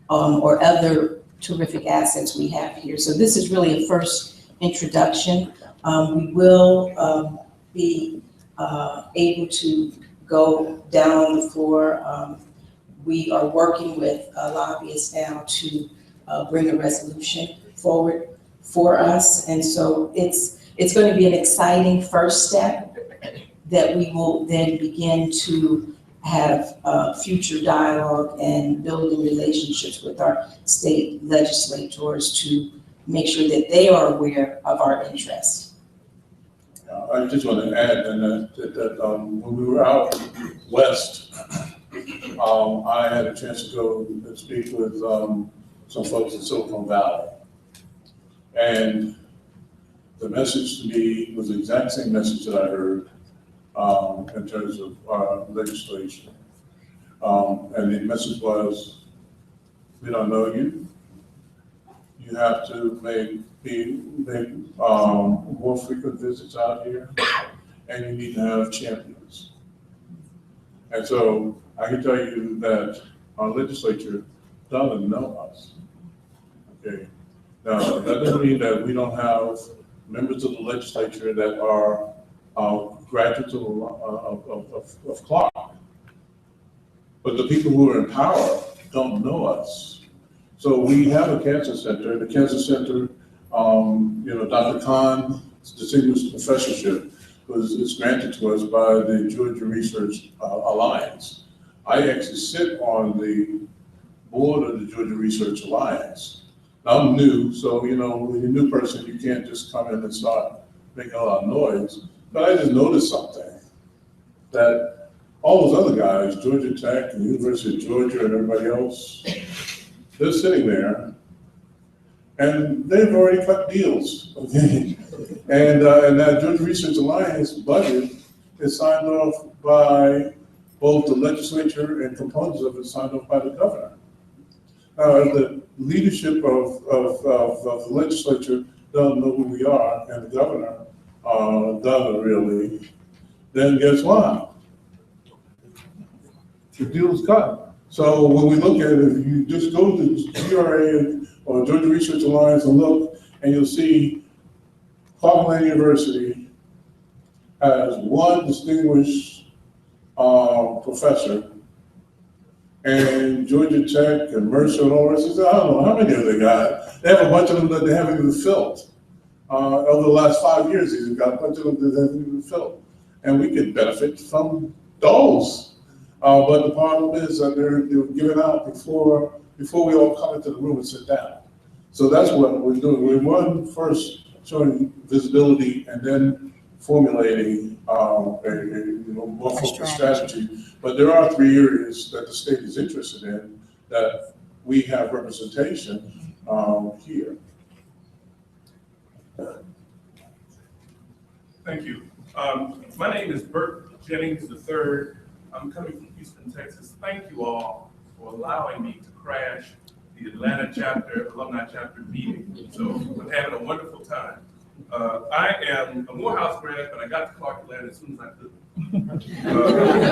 or other terrific assets we have here. So this is really a first introduction. We will be able to go down on the floor. We are working with lobbyists now to bring a resolution forward for us. And so it's going to be an exciting first step that we will then begin to have future dialogue and building relationships with our state legislators to make sure that they are aware of our interests. I just want to add that when we were out west, I had a chance to go and speak with some folks in Silicon Valley. And the message to me was the exact same message that I heard in terms of our legislation. And the message was, we don't know you. You have to make more frequent visits out here, and you need to have champions. And so I can tell you that our legislature doesn't know us. Okay. Now, that doesn't mean that we don't have members of the legislature that are graduates of Clark. But the people who are in power don't know us. So we have a cancer center. The cancer center, Dr. Khan's distinguished professorship is granted to us by the Georgia Research Alliance. I actually sit on the board of the Georgia Research Alliance. Now, I'm new, so when you're a new person, you can't just come in and start making a lot of noise. But I just noticed something, that all those other guys, Georgia Tech and University of Georgia and everybody else, they're sitting there, and they've already cut deals, okay? And that Georgia Research Alliance budget is signed off by both the legislature and components of it signed off by the governor. Now, if the leadership of the legislature doesn't know who we are, and the governor doesn't really, then guess what? The deal's cut. So when we look at it, if you just go to the GRA or Georgia Research Alliance and look, and you'll see Clark University has one distinguished professor, and Georgia Tech and Mercer and all the rest, I don't know how many of they got. They have a bunch of them that they haven't even filled. Over the last 5 years, they've got a bunch of them that they haven't even filled. And we could benefit from those. But the problem is that they're given out before we all come into the room and sit down. So that's what we're doing. We're first showing visibility and then formulating a more focused strategy. But there are 3 areas that the state is interested in that we have representation here. Thank you. My name is Bert Jennings III. I'm coming from Houston, Texas. Thank you all for allowing me to crash the Atlanta alumni chapter meeting. So I'm having a wonderful time. I am a Morehouse grad, but I got to Clark Atlanta as soon as I could.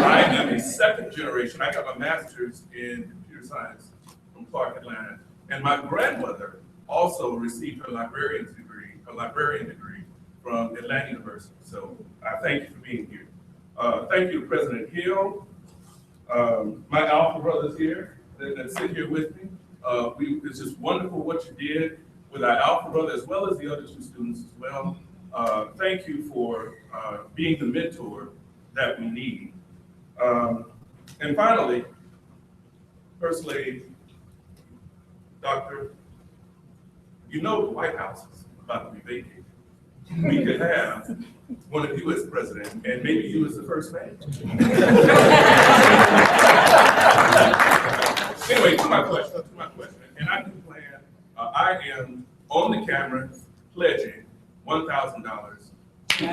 I am a second generation. I got my master's in computer science from Clark Atlanta. And my grandmother also received her librarian degree from Atlanta University. So I thank you for being here. Thank you to President Hill, my alpha brothers here that sit here with me. It's just wonderful what you did with our alpha brother as well as the other 2 students as well. Thank you for being the mentor that we need. And finally, First Lady, Doctor, the White House is about to be vacated. We could have one of you as president, and maybe you as the first man. Anyway, to my question, and I do plan, I am on the camera pledging $1,000 to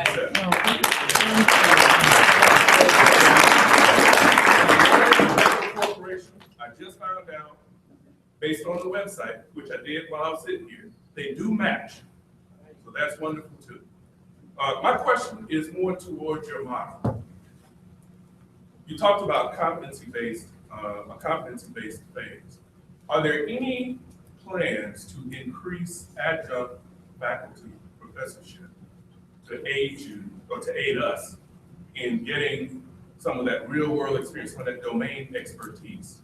corporation. I just found out, based on the website, which I did while I was sitting here, they do match. So that's wonderful too. My question is more towards your model. You talked about competency-based phase. Are there any plans to increase adjunct faculty professorship to aid you or to aid us in getting some of that real-world experience, some of that domain expertise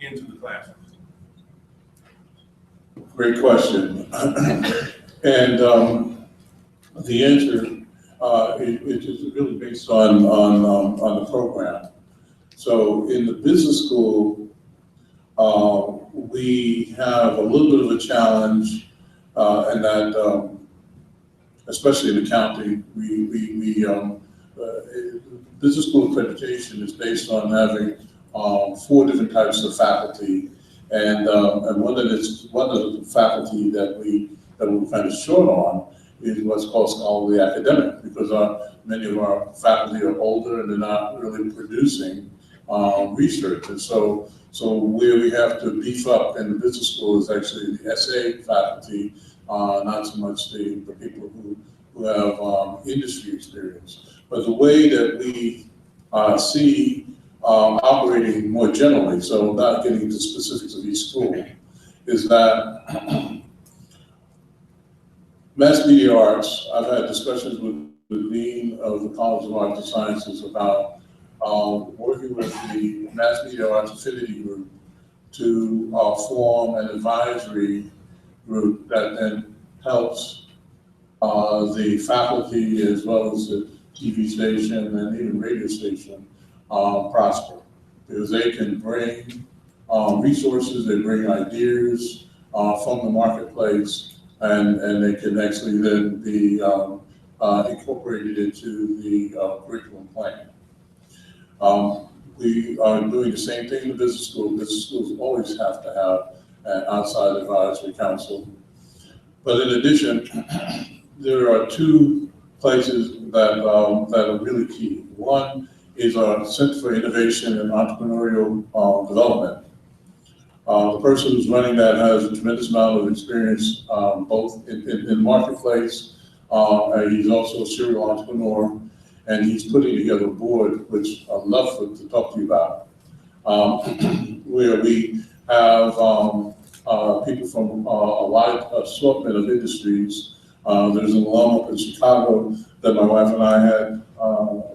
into the classroom? Great question. And the answer it is really based on the program. So in the business school, we have a little bit of a challenge, and that especially in accounting, business school accreditation is based on having 4 different types of faculty, and one of the faculty that we're kind of short on is what's called scholarly academic, because many of our faculty are older and they're not really producing research. And so where we have to beef up in the business school is actually the SA faculty, not so much the people who have industry experience. But the way that we see operating more generally, so not getting into specifics of each school, is that mass media arts, I've had discussions with the Dean of the College of Arts and Sciences about working with the Mass Media Arts Affinity Group to form an advisory group that then helps the faculty as well as the TV station and even radio station prosper. Because they can bring resources, they bring ideas from the marketplace, and they can actually then be incorporated into the curriculum plan. We are doing the same thing in the business school. Business schools always have to have an outside advisory council. But in addition, there are two places that are really key. One is our Center for Innovation and Entrepreneurial Development. The person who's running that has a tremendous amount of experience both in the marketplace. He's also a serial entrepreneur, and he's putting together a board, which I'd love to talk to you about, where we have people from a wide assortment of industries. There's an alum up in Chicago that my wife and I had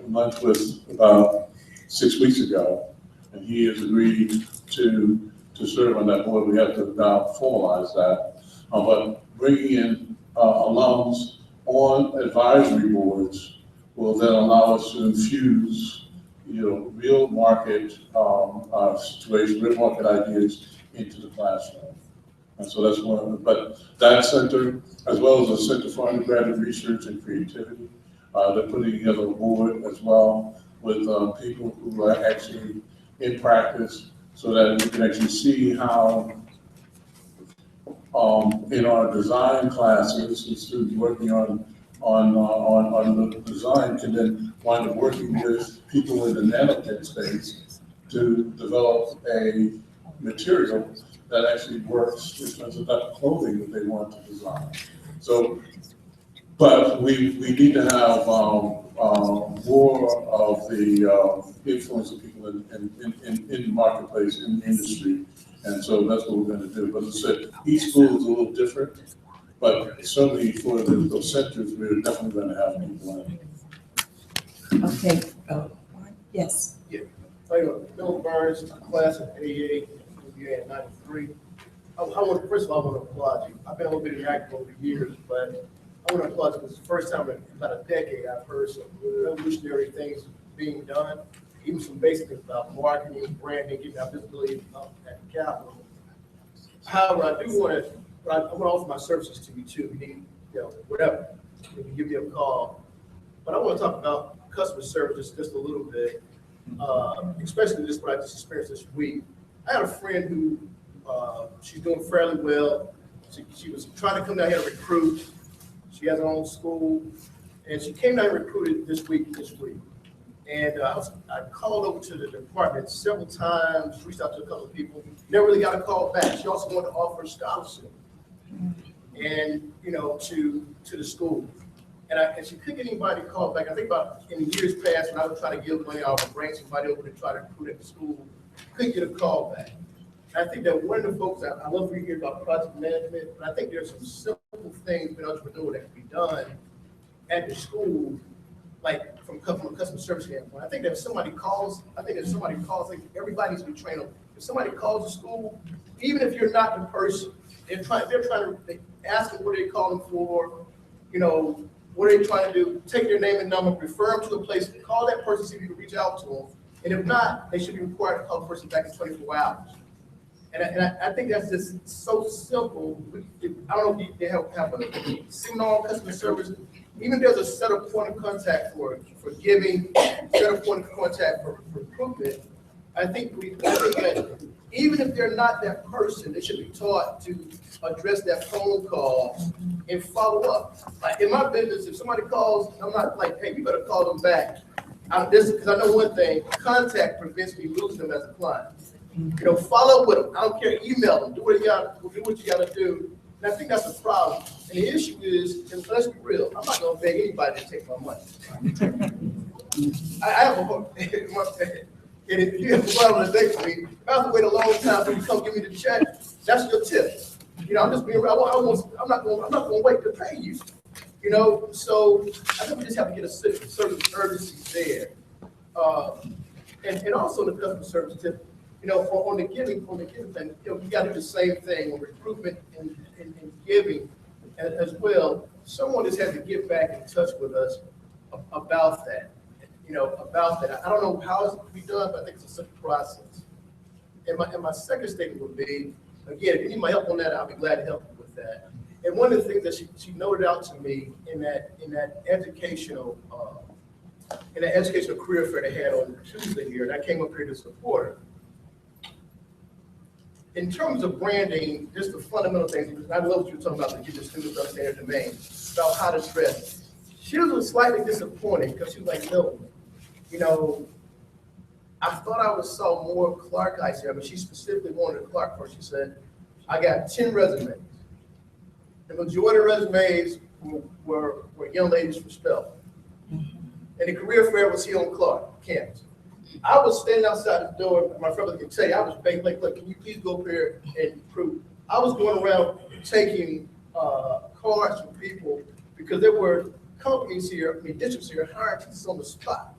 lunch with about 6 weeks ago, and he has agreed to serve on that board. We have to now formalize that. But bringing in alums on advisory boards will then allow us to infuse, real market situation, real market ideas into the classroom. And so that's one. But that center, as well as the Center for Undergraduate Research and Creativity, they're putting together a board as well with people who are actually in practice, so that we can actually see how in our design classes, the students working on the design can then wind up working with people in the nanotech space to develop a material that actually works in terms of that clothing that they want to design. So, but we need to have more of the influence of people in the marketplace, in the industry. And so that's what we're going to do. But as I said, each school is a little different, but certainly for those centers, we're definitely going to have people in. Okay, yes. Yeah, Bill Burns, class of 88, year at 93. First of all, I want to applaud you. I've been a little bit inactive over the years, but I want to applaud you because it's the first time in about a decade I've heard some revolutionary things being done, even some basic things about marketing, branding, getting our visibility up at the Capitol. However, I want to offer my services to you too. You need, whatever. You can give me a call. But I want to talk about customer service just a little bit, especially this what I just experienced this week. I had a friend who she's doing fairly well. She was trying to come down here to recruit. She has her own school, and she came down and recruited this week. And I called over to the department several times, reached out to a couple of people, never really got a call back. She also wanted to offer a scholarship, and to the school. And she couldn't get anybody to call back. I think about in the years past when I would try to give money, I would bring somebody over to try to recruit at the school. Couldn't get a call back. I think that one of the folks, I love to hear about project management, but I think there's some simple things for an entrepreneur that can be done at the school, like from a customer service standpoint. I think that if somebody calls, everybody needs to be trained on. If somebody calls the school, even if you're not the person, they're trying to ask them what they're calling for, what are they trying to do, take their name and number, refer them to a place, call that person, see if you can reach out to them. And if not, they should be required to call the person back in 24 hours. And I think that's just so simple. I don't know if they have a signal customer service. Even there's a set up point of contact for giving, set up point of contact for recruitment. I think that even if they're not that person, they should be taught to address that phone call and follow up. Like in my business, if somebody calls, I'm not like, hey, you better call them back. because I know one thing, contact prevents me losing them as a client. You know, follow up with them. I don't care, email them, do what you gotta do. And I think that's the problem. And the issue is, and let's be real, I'm not gonna beg anybody to take my money. I have a and if you have a problem to date for me, I have to wait a long time for you to come give me the check. That's your tip. You know, I'm just being real. I'm not gonna wait to pay you. You know, so I think we just have to get a certain urgency there. And also the customer service tip, you know, on the giving thing, you know, we got to do the same thing on recruitment and giving as well. Someone just has to get back in touch with us about that. You know, about that. I don't know how it's going to be done, but I think it's a simple process. And my second statement would be, again, if you need my help on that, I'll be glad to help you with that. And one of the things that she noted out to me in that educational career fair they had on Tuesday here, and I came up here to support her. In terms of branding, just the fundamental things, I love what you were talking about to get the students understand their domain, about how to dress. She was slightly disappointed because she was like, no, you know, I thought I saw more Clarkites here, but she specifically wanted a Clark first. She said, I got 10 resumes. The majority of resumes were young ladies from Spell. And the career fair was here on Clark campus. I was standing outside the door, my brother can tell you, I was begging, like, look, can you please go up here and prove? I was going around taking cards from people because there were companies here, districts here hiring teachers on the spot.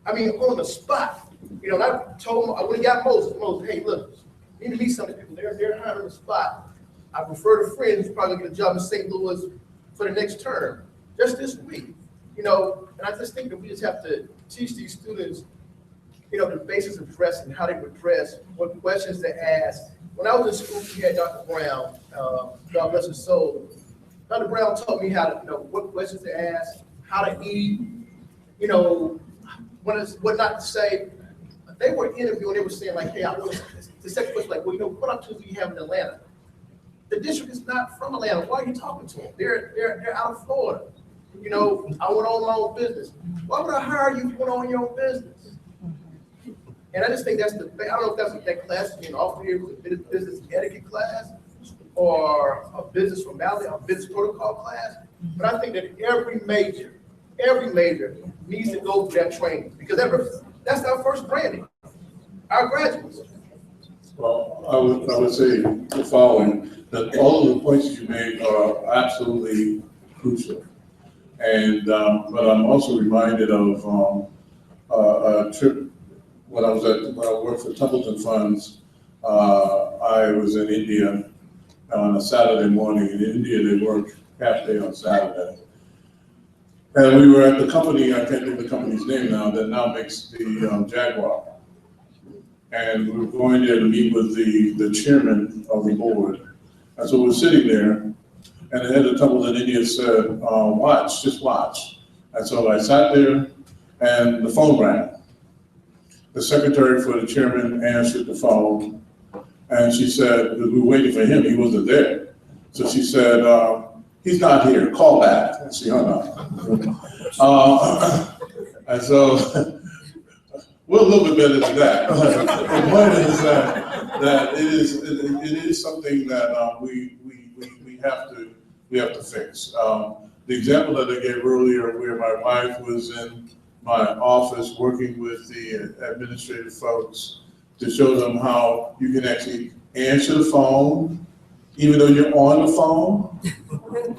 I mean, on the spot. You know, and I told them, I went and got Moses, hey, look, you need to meet some of these people. They're hiring on the spot. I referred a friend who's probably gonna get a job in St. Louis for the next term, just this week. You know, and I just think that we just have to teach these students, you know, the basics of dressing, how they would dress, what questions to ask. When I was in school, we had Dr. Brown, God bless his soul. Dr. Brown taught me how to, you know, what questions to ask, how to eat, you know, what not to say. They were interviewing, they were saying like, hey, I want the second question, like, well, you know, what opportunities do you have in Atlanta? The district is not from Atlanta. Why are you talking to them? They're out of Florida. You know, I went on my own business. Why would I hire you if you went on your own business? And I just think that's I don't know if that's what that class is being offered here, a business etiquette class or a business formality, a business protocol class. But I think that every major needs to go through that training because that's our first branding, our graduates. Well, I would say the following, that all of the points you made are absolutely crucial. And, but I'm also reminded of a trip when I worked for Templeton Funds. I was in India on a Saturday morning. In India, they work half day on Saturday. And we were at the company, I can't think of the company's name now, that now makes the Jaguar. And we were going there to meet with the chairman of the board. And so we're sitting there, and the head of Templeton India said, watch, just watch. And so I sat there, and the phone rang. The secretary for the chairman answered the phone, and she said, because we were waiting for him, he wasn't there. So she said, he's not here, call back. And she hung up. And so, we're a little bit better than that. The point is that it is something that we have to fix. The example that I gave earlier, where my wife was in my office working with the administrative folks to show them how you can actually answer the phone, even though you're on the phone.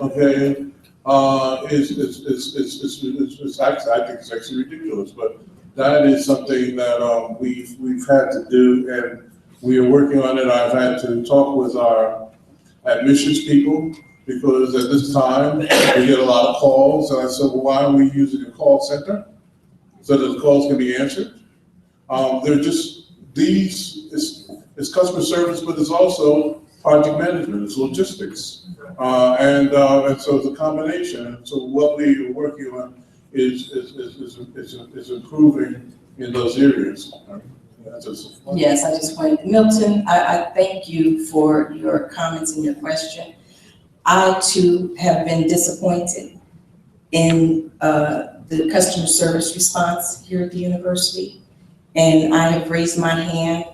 Okay, I think it's actually ridiculous, but that is something that we've had to do, and we are working on it. I've had to talk with our admissions people because at this time we get a lot of calls, and I said, well, why are we using a call center so that the calls can be answered? They're just it's customer service, but it's also project management, it's logistics, and so it's a combination. And so what we are working on is improving in those areas. Yes, I just wanted, Milton, I thank you for your comments and your question. I too have been disappointed in the customer service response here at the university. And I have raised my hand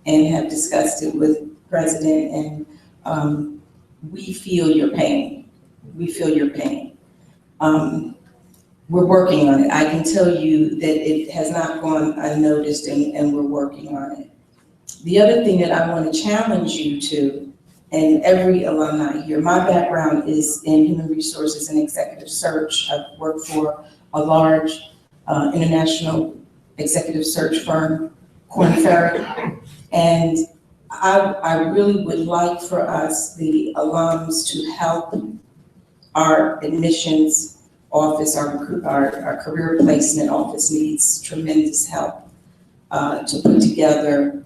and have discussed it with President, and we feel your pain. We feel your pain. We're working on it. I can tell you that it has not gone unnoticed, and we're working on it. The other thing that I want to challenge you to, and every alumni here, my background is in human resources and executive search. I've worked for a large international executive search firm, Korn Ferry, and I really would like for us, the alums, to help our admissions office, our career placement office needs tremendous help to put together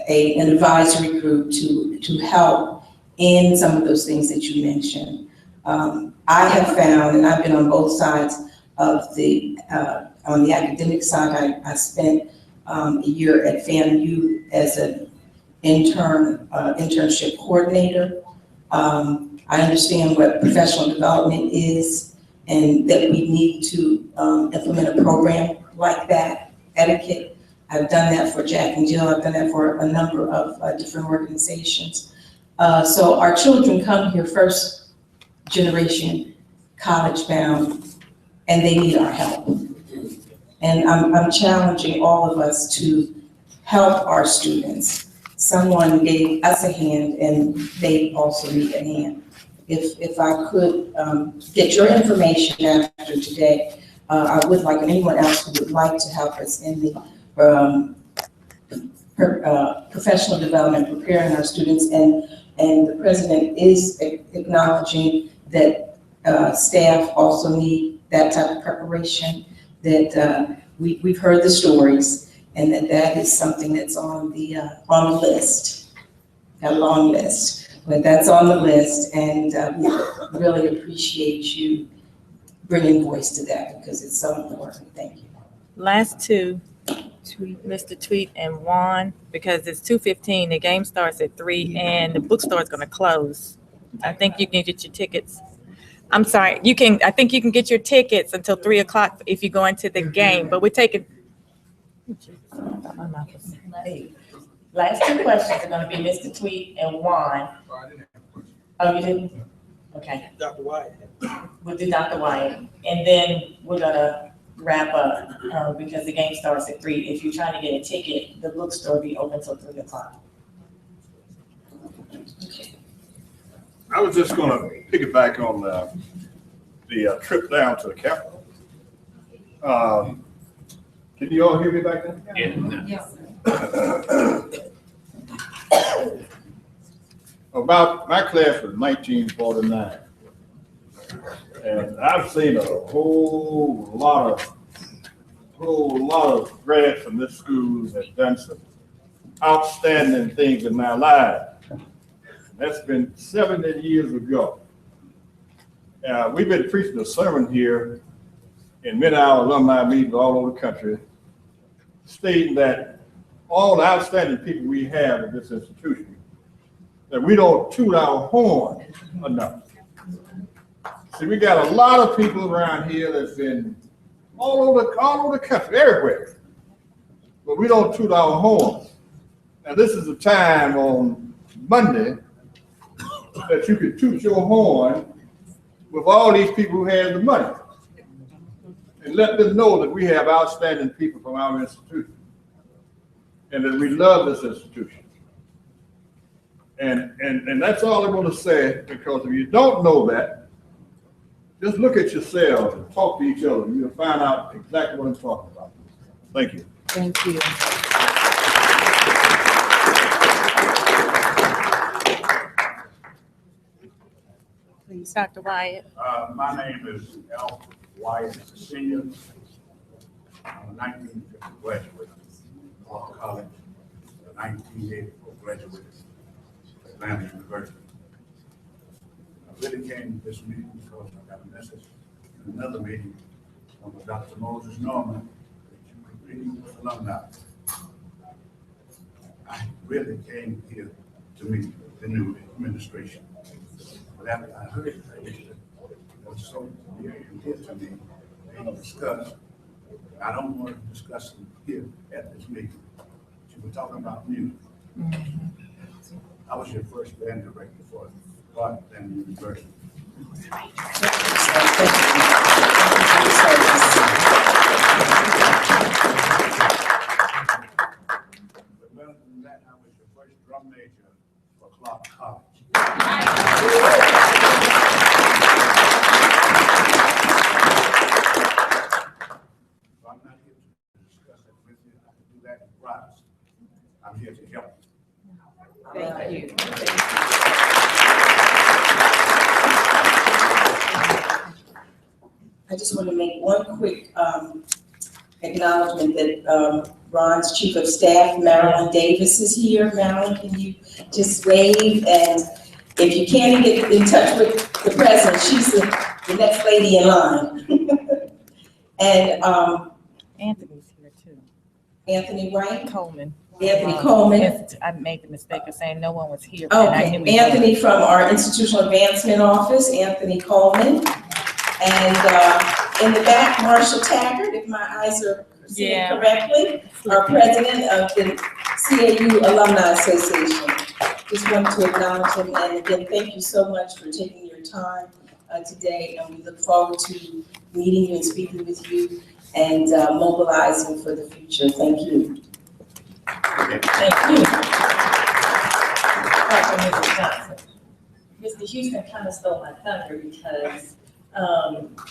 an advisory group to help in some of those things that you mentioned. I have found, and I've been on both sides of on the academic side, I spent a year at FAMU as an internship coordinator. I understand what professional development is, and that we need to implement a program like that, etiquette. I've done that for Jack and Jill. I've done that for a number of different organizations. So our children come here first generation, college bound, and they need our help. And I'm challenging all of us to help our students. Someone gave us a hand, and they also need a hand. If I could get your information after today, I would like, and anyone else who would like to help us in the professional development, preparing our students, and the president is acknowledging that staff also need that type of preparation, that we've heard the stories, and that is something that's on the list, a long list. But that's on the list, and we really appreciate you bringing voice to that because it's so important. Thank you. Last two, Mr. Tweet and Juan, because it's 2:15. The game starts at 3, and the bookstore is going to close. I think you can get your tickets. I'm sorry, you can. I think you can get your tickets until 3 o'clock if you go into the game. But we're taking. Last two questions are going to be Mr. Tweet and Juan. Oh, you didn't? Okay. Dr. Wyatt. We'll do Dr. Wyatt, and then we're gonna wrap up because the game starts at 3. If you're trying to get a ticket, the bookstore will be open till 3 o'clock. I was just gonna piggyback on the trip down to the Capitol. Can you all hear me back there? Yeah. Yes. About my class was 1949, and I've seen a whole lot of grads from this school that done some outstanding things in my life. That's been 70 years ago. We've been preaching a sermon here in many of our alumni meetings all over the country, stating that all the outstanding people we have in this institution, that we don't toot our horn enough. See, we got a lot of people around here that's been all over the country, everywhere, but we don't toot our horn. Now, this is a time on Monday that you can toot your horn with all these people who have the money and let them know that we have outstanding people from our institution and that we love this institution. And that's all I want to say, because if you don't know that, just look at yourselves and talk to each other. You'll find out exactly what I'm talking about. Thank you. Thank you. Please, Dr. Wyatt. My name is Al Wyatt, Senior. I'm a 1950 graduate of Law College, a 1984 graduate of Atlanta University. I really came to this meeting because I got a message in another meeting from Dr. Moses Norman that you competing with alumni. I really came here to meet the new administration. But after I heard that, it was so dear to me going to discuss. I don't want to discuss them here at this meeting. We're talking about music. I was your first band director for Boston University. But better than that, I was your first drum major for Clark College. So I'm not here to discuss that with you. I can do that in private. I'm here to help. Thank you. I just want to make one quick acknowledgement that Ron's Chief of Staff, Marilyn Davis, is here. Marilyn, can you just wave? And if you can't get in touch with the president, she's the next lady in line. And Anthony's here too. Anthony White? Coleman. Anthony Coleman. I made the mistake of saying no one was here. Okay, Anthony from our Institutional Advancement Office, Anthony Coleman. And in the back, Marshall Taggart, if my eyes are seeing correctly, our president of the CAU Alumni Association. Just wanted to acknowledge him, and again, thank you so much for taking your time today, and we look forward to meeting you and speaking with you and mobilizing for the future. Thank you. Thank you. Mrs. Johnson. Mr. Houston kind of stole my thunder because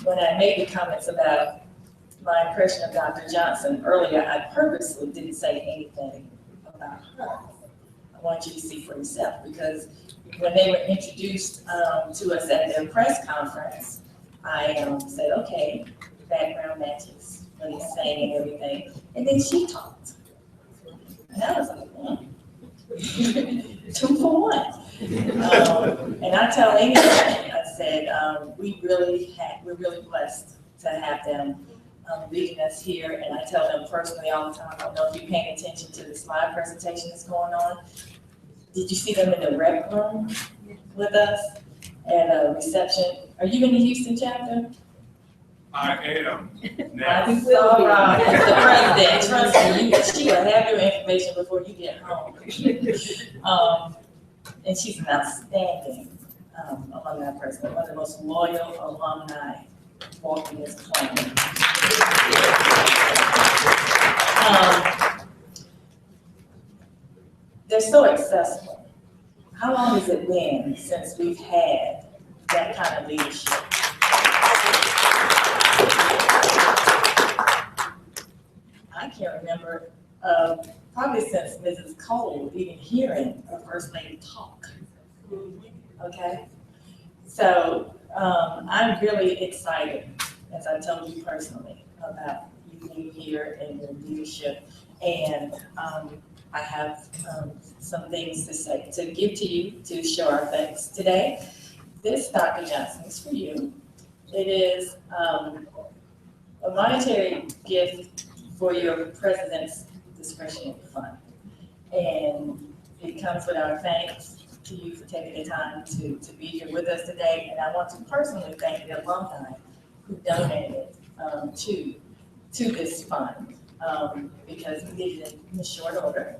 when I made the comments about my impression of Dr. Johnson earlier, I purposely didn't say anything about her. I want you to see for yourself, because when they were introduced to us at their press conference, I said, okay, the background matches what he's saying and everything. And then she talked. And I was like, 2 for 1. And I tell Amy, I said, we're really blessed to have them leading us here. And I tell them personally all the time, I don't know if you're paying attention to the slide presentation that's going on. Did you see them in the rec room with us at reception? Are you in the Houston chapter? I am. I think we'll be. The president, trust me, she will have your information before you get home. And she's an outstanding alumni president, one of the most loyal alumni walking this planet. They're so accessible. How long has it been since we've had that kind of leadership? I can't remember, probably since Mrs. Cole even hearing the First Lady talk. Okay? So I'm really excited, as I told you personally, about you being here and your leadership. And I have some things to say, to give to you to show our thanks today. This, Dr. Johnson, is for you. It is a monetary gift for your president's discretionary fund. And it comes with our thanks to you for taking the time to be here with us today. And I want to personally thank the alumni who donated to this fund, because we did it in short order,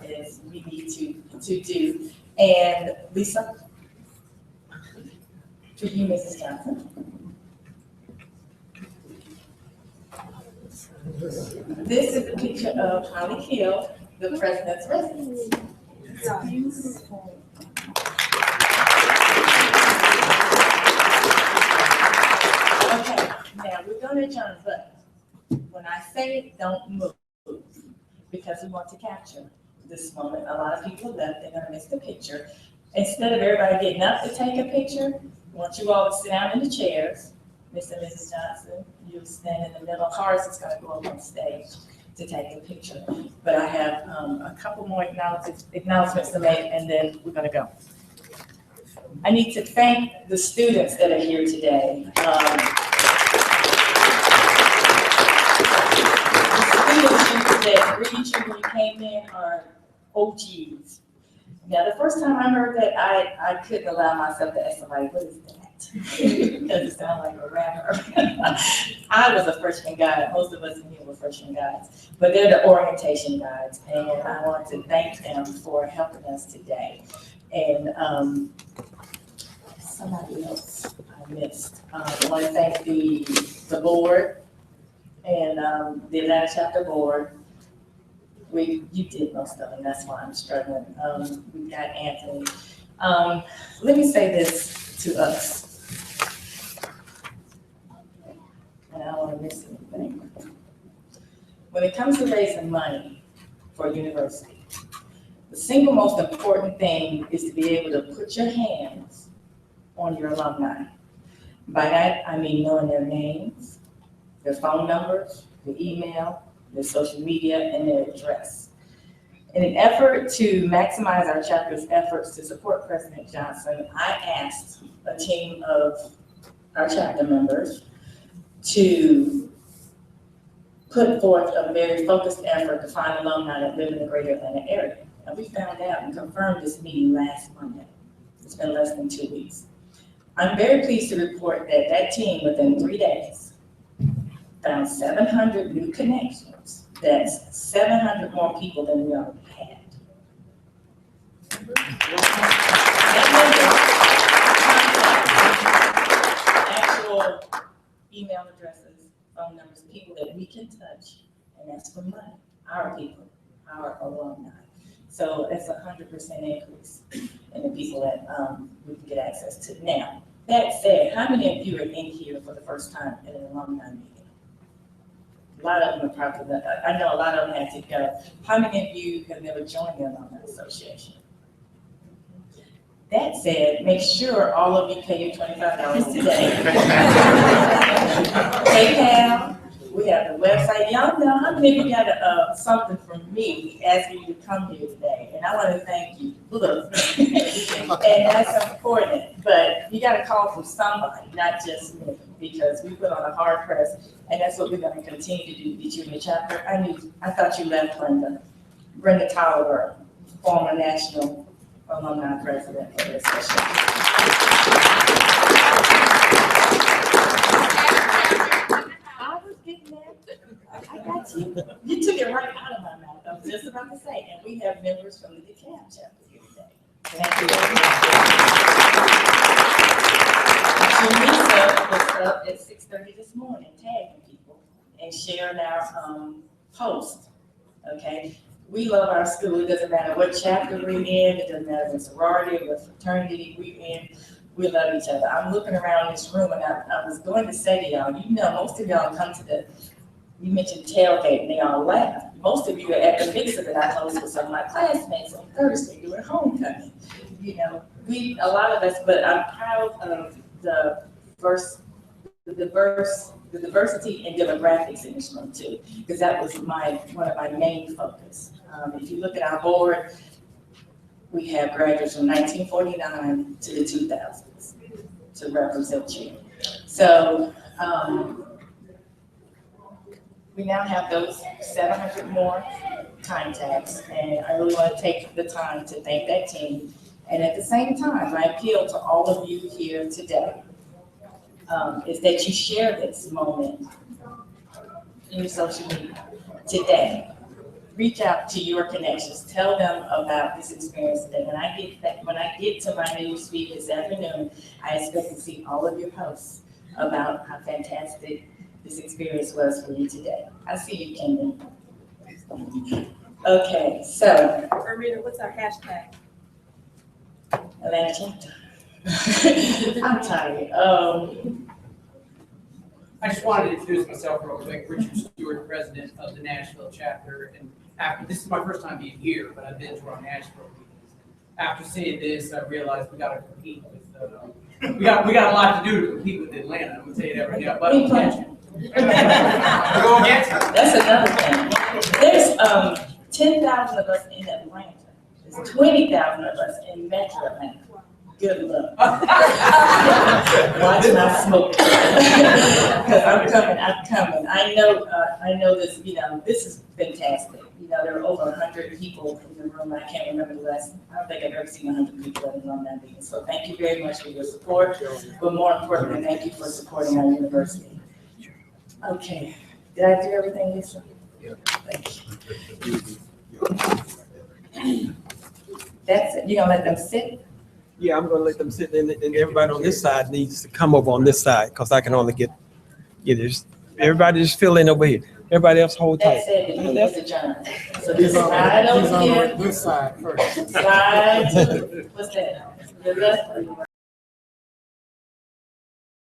as we need to do. And Lisa, for you, Mrs. Johnson. This is a picture of Holly Kill, the president's residence. Okay, now we're going to adjourn, but when I say don't move, because we want to capture this moment. A lot of people left, they're going to miss the picture. Instead of everybody getting up to take a picture, I want you all to sit down in the chairs. Mr. and Mrs. Johnson, you stand in the middle. Horace is going to go up on stage to take a picture. But I have a couple more acknowledgments to make, and then we're going to go. I need to thank the students that are here today. The students that greeted you when you came in are OGs. Now, the first time I heard that, I couldn't allow myself to ask somebody, what is that? Because it sounds like a rapper. I was a freshman guide. Most of us in here were freshman guides, but they're the orientation guides, and I want to thank them for helping us today. And somebody else I missed. I want to thank the board and the Atlanta chapter board. You did most of them. That's why I'm struggling. We've got Anthony. Let me say this to us. And I don't want to miss anything. When it comes to raising money for a university, the single most important thing is to be able to put your hands on your alumni. By that, I mean knowing their names, their phone numbers, their email, their social media, and their address. In an effort to maximize our chapter's efforts to support President Johnson, I asked a team of our chapter members to put forth a very focused effort to find alumni that live in the greater Atlanta area. And we found out and confirmed this meeting last Monday. It's been less than 2 weeks. I'm very pleased to report that that team, within 3 days, found 700 new connections. That's 700 more people than we already had. Actual email addresses, phone numbers, people that we can touch, and that's for money. Our people, our alumni. So that's 100% increase in the people that we can get access to. Now, that said, how many of you are in here for the first time in an alumni meeting? A lot of them are probably, I know a lot of them had to go. How many of you have never joined the Alumni Association? That said, make sure all of you pay your $25 today. PayPal, we have the website. Y'all know how many of you got something from me asking you to come here today? And I want to thank you. Look, and that's important. But you got to call from somebody, not just me, because we put on a hard press, and that's what we're going to continue to do. Get you in the chapter. I thought you left Brenda Tolliver, former national alumni president for this session. I was getting there. I got you. You took it right out of my mouth. I was just about to say, and we have members from the DeKalb chapter here today. Thank you. Janisa was up at 6:30 this morning, tagging people and sharing our post. Okay. We love our school. It doesn't matter what chapter we're in. It doesn't matter what sorority or what fraternity we're in. We love each other. I'm looking around this room, and I was going to say to y'all, you know, most of y'all come to you mentioned tailgate, and they all laugh. Most of you are at the mixer that I host with some of my classmates on Thursday during homecoming. You know, a lot of us, but I'm proud of the diversity and demographics in this room too, because that was one of my main focus. If you look at our board, we have graduates from 1949 to the 2000s to represent you. So we now have those 700 more contacts, and I really want to take the time to thank that team. And at the same time, I appeal to all of you here today, is that you share this moment in your social media today. Reach out to your connections. Tell them about this experience today. When I get to my news feed this afternoon, I expect to see all of your posts about how fantastic this experience was for you today. I see you, Kendall. Okay, so. Irene, what's our hashtag? Atlanta chapter. I'm tired. I just wanted to introduce myself real quick. Richard Stewart, president of the Nashville chapter. And this is my first time being here, but I've been to our Nashville meetings. After seeing this, I realized we got to compete with. We got a lot to do to compete with Atlanta. I'm gonna tell you that right now. But we're going against it. That's another thing. There's 10,000 of us in Atlanta. There's 20,000 of us in Metro Atlanta. Good luck. Watch my smoke. Because I'm coming. I know this, this is fantastic. You know, there were over 100 people in the room. I can't remember the last, I don't think I've ever seen 100 people at an alumni meeting. So thank you very much for your support, but more importantly, thank you for supporting our university. Okay, did I do everything, Lisa? Yeah. Thank you. That's it. You gonna let them sit? Yeah, I'm gonna let them sit, and everybody on this side needs to come over on this side, because I can only get this. Everybody just fill in over here. Everybody else hold tight. That's it, you need to John. So just slide over here. This side first. Slide to, what's that? The left.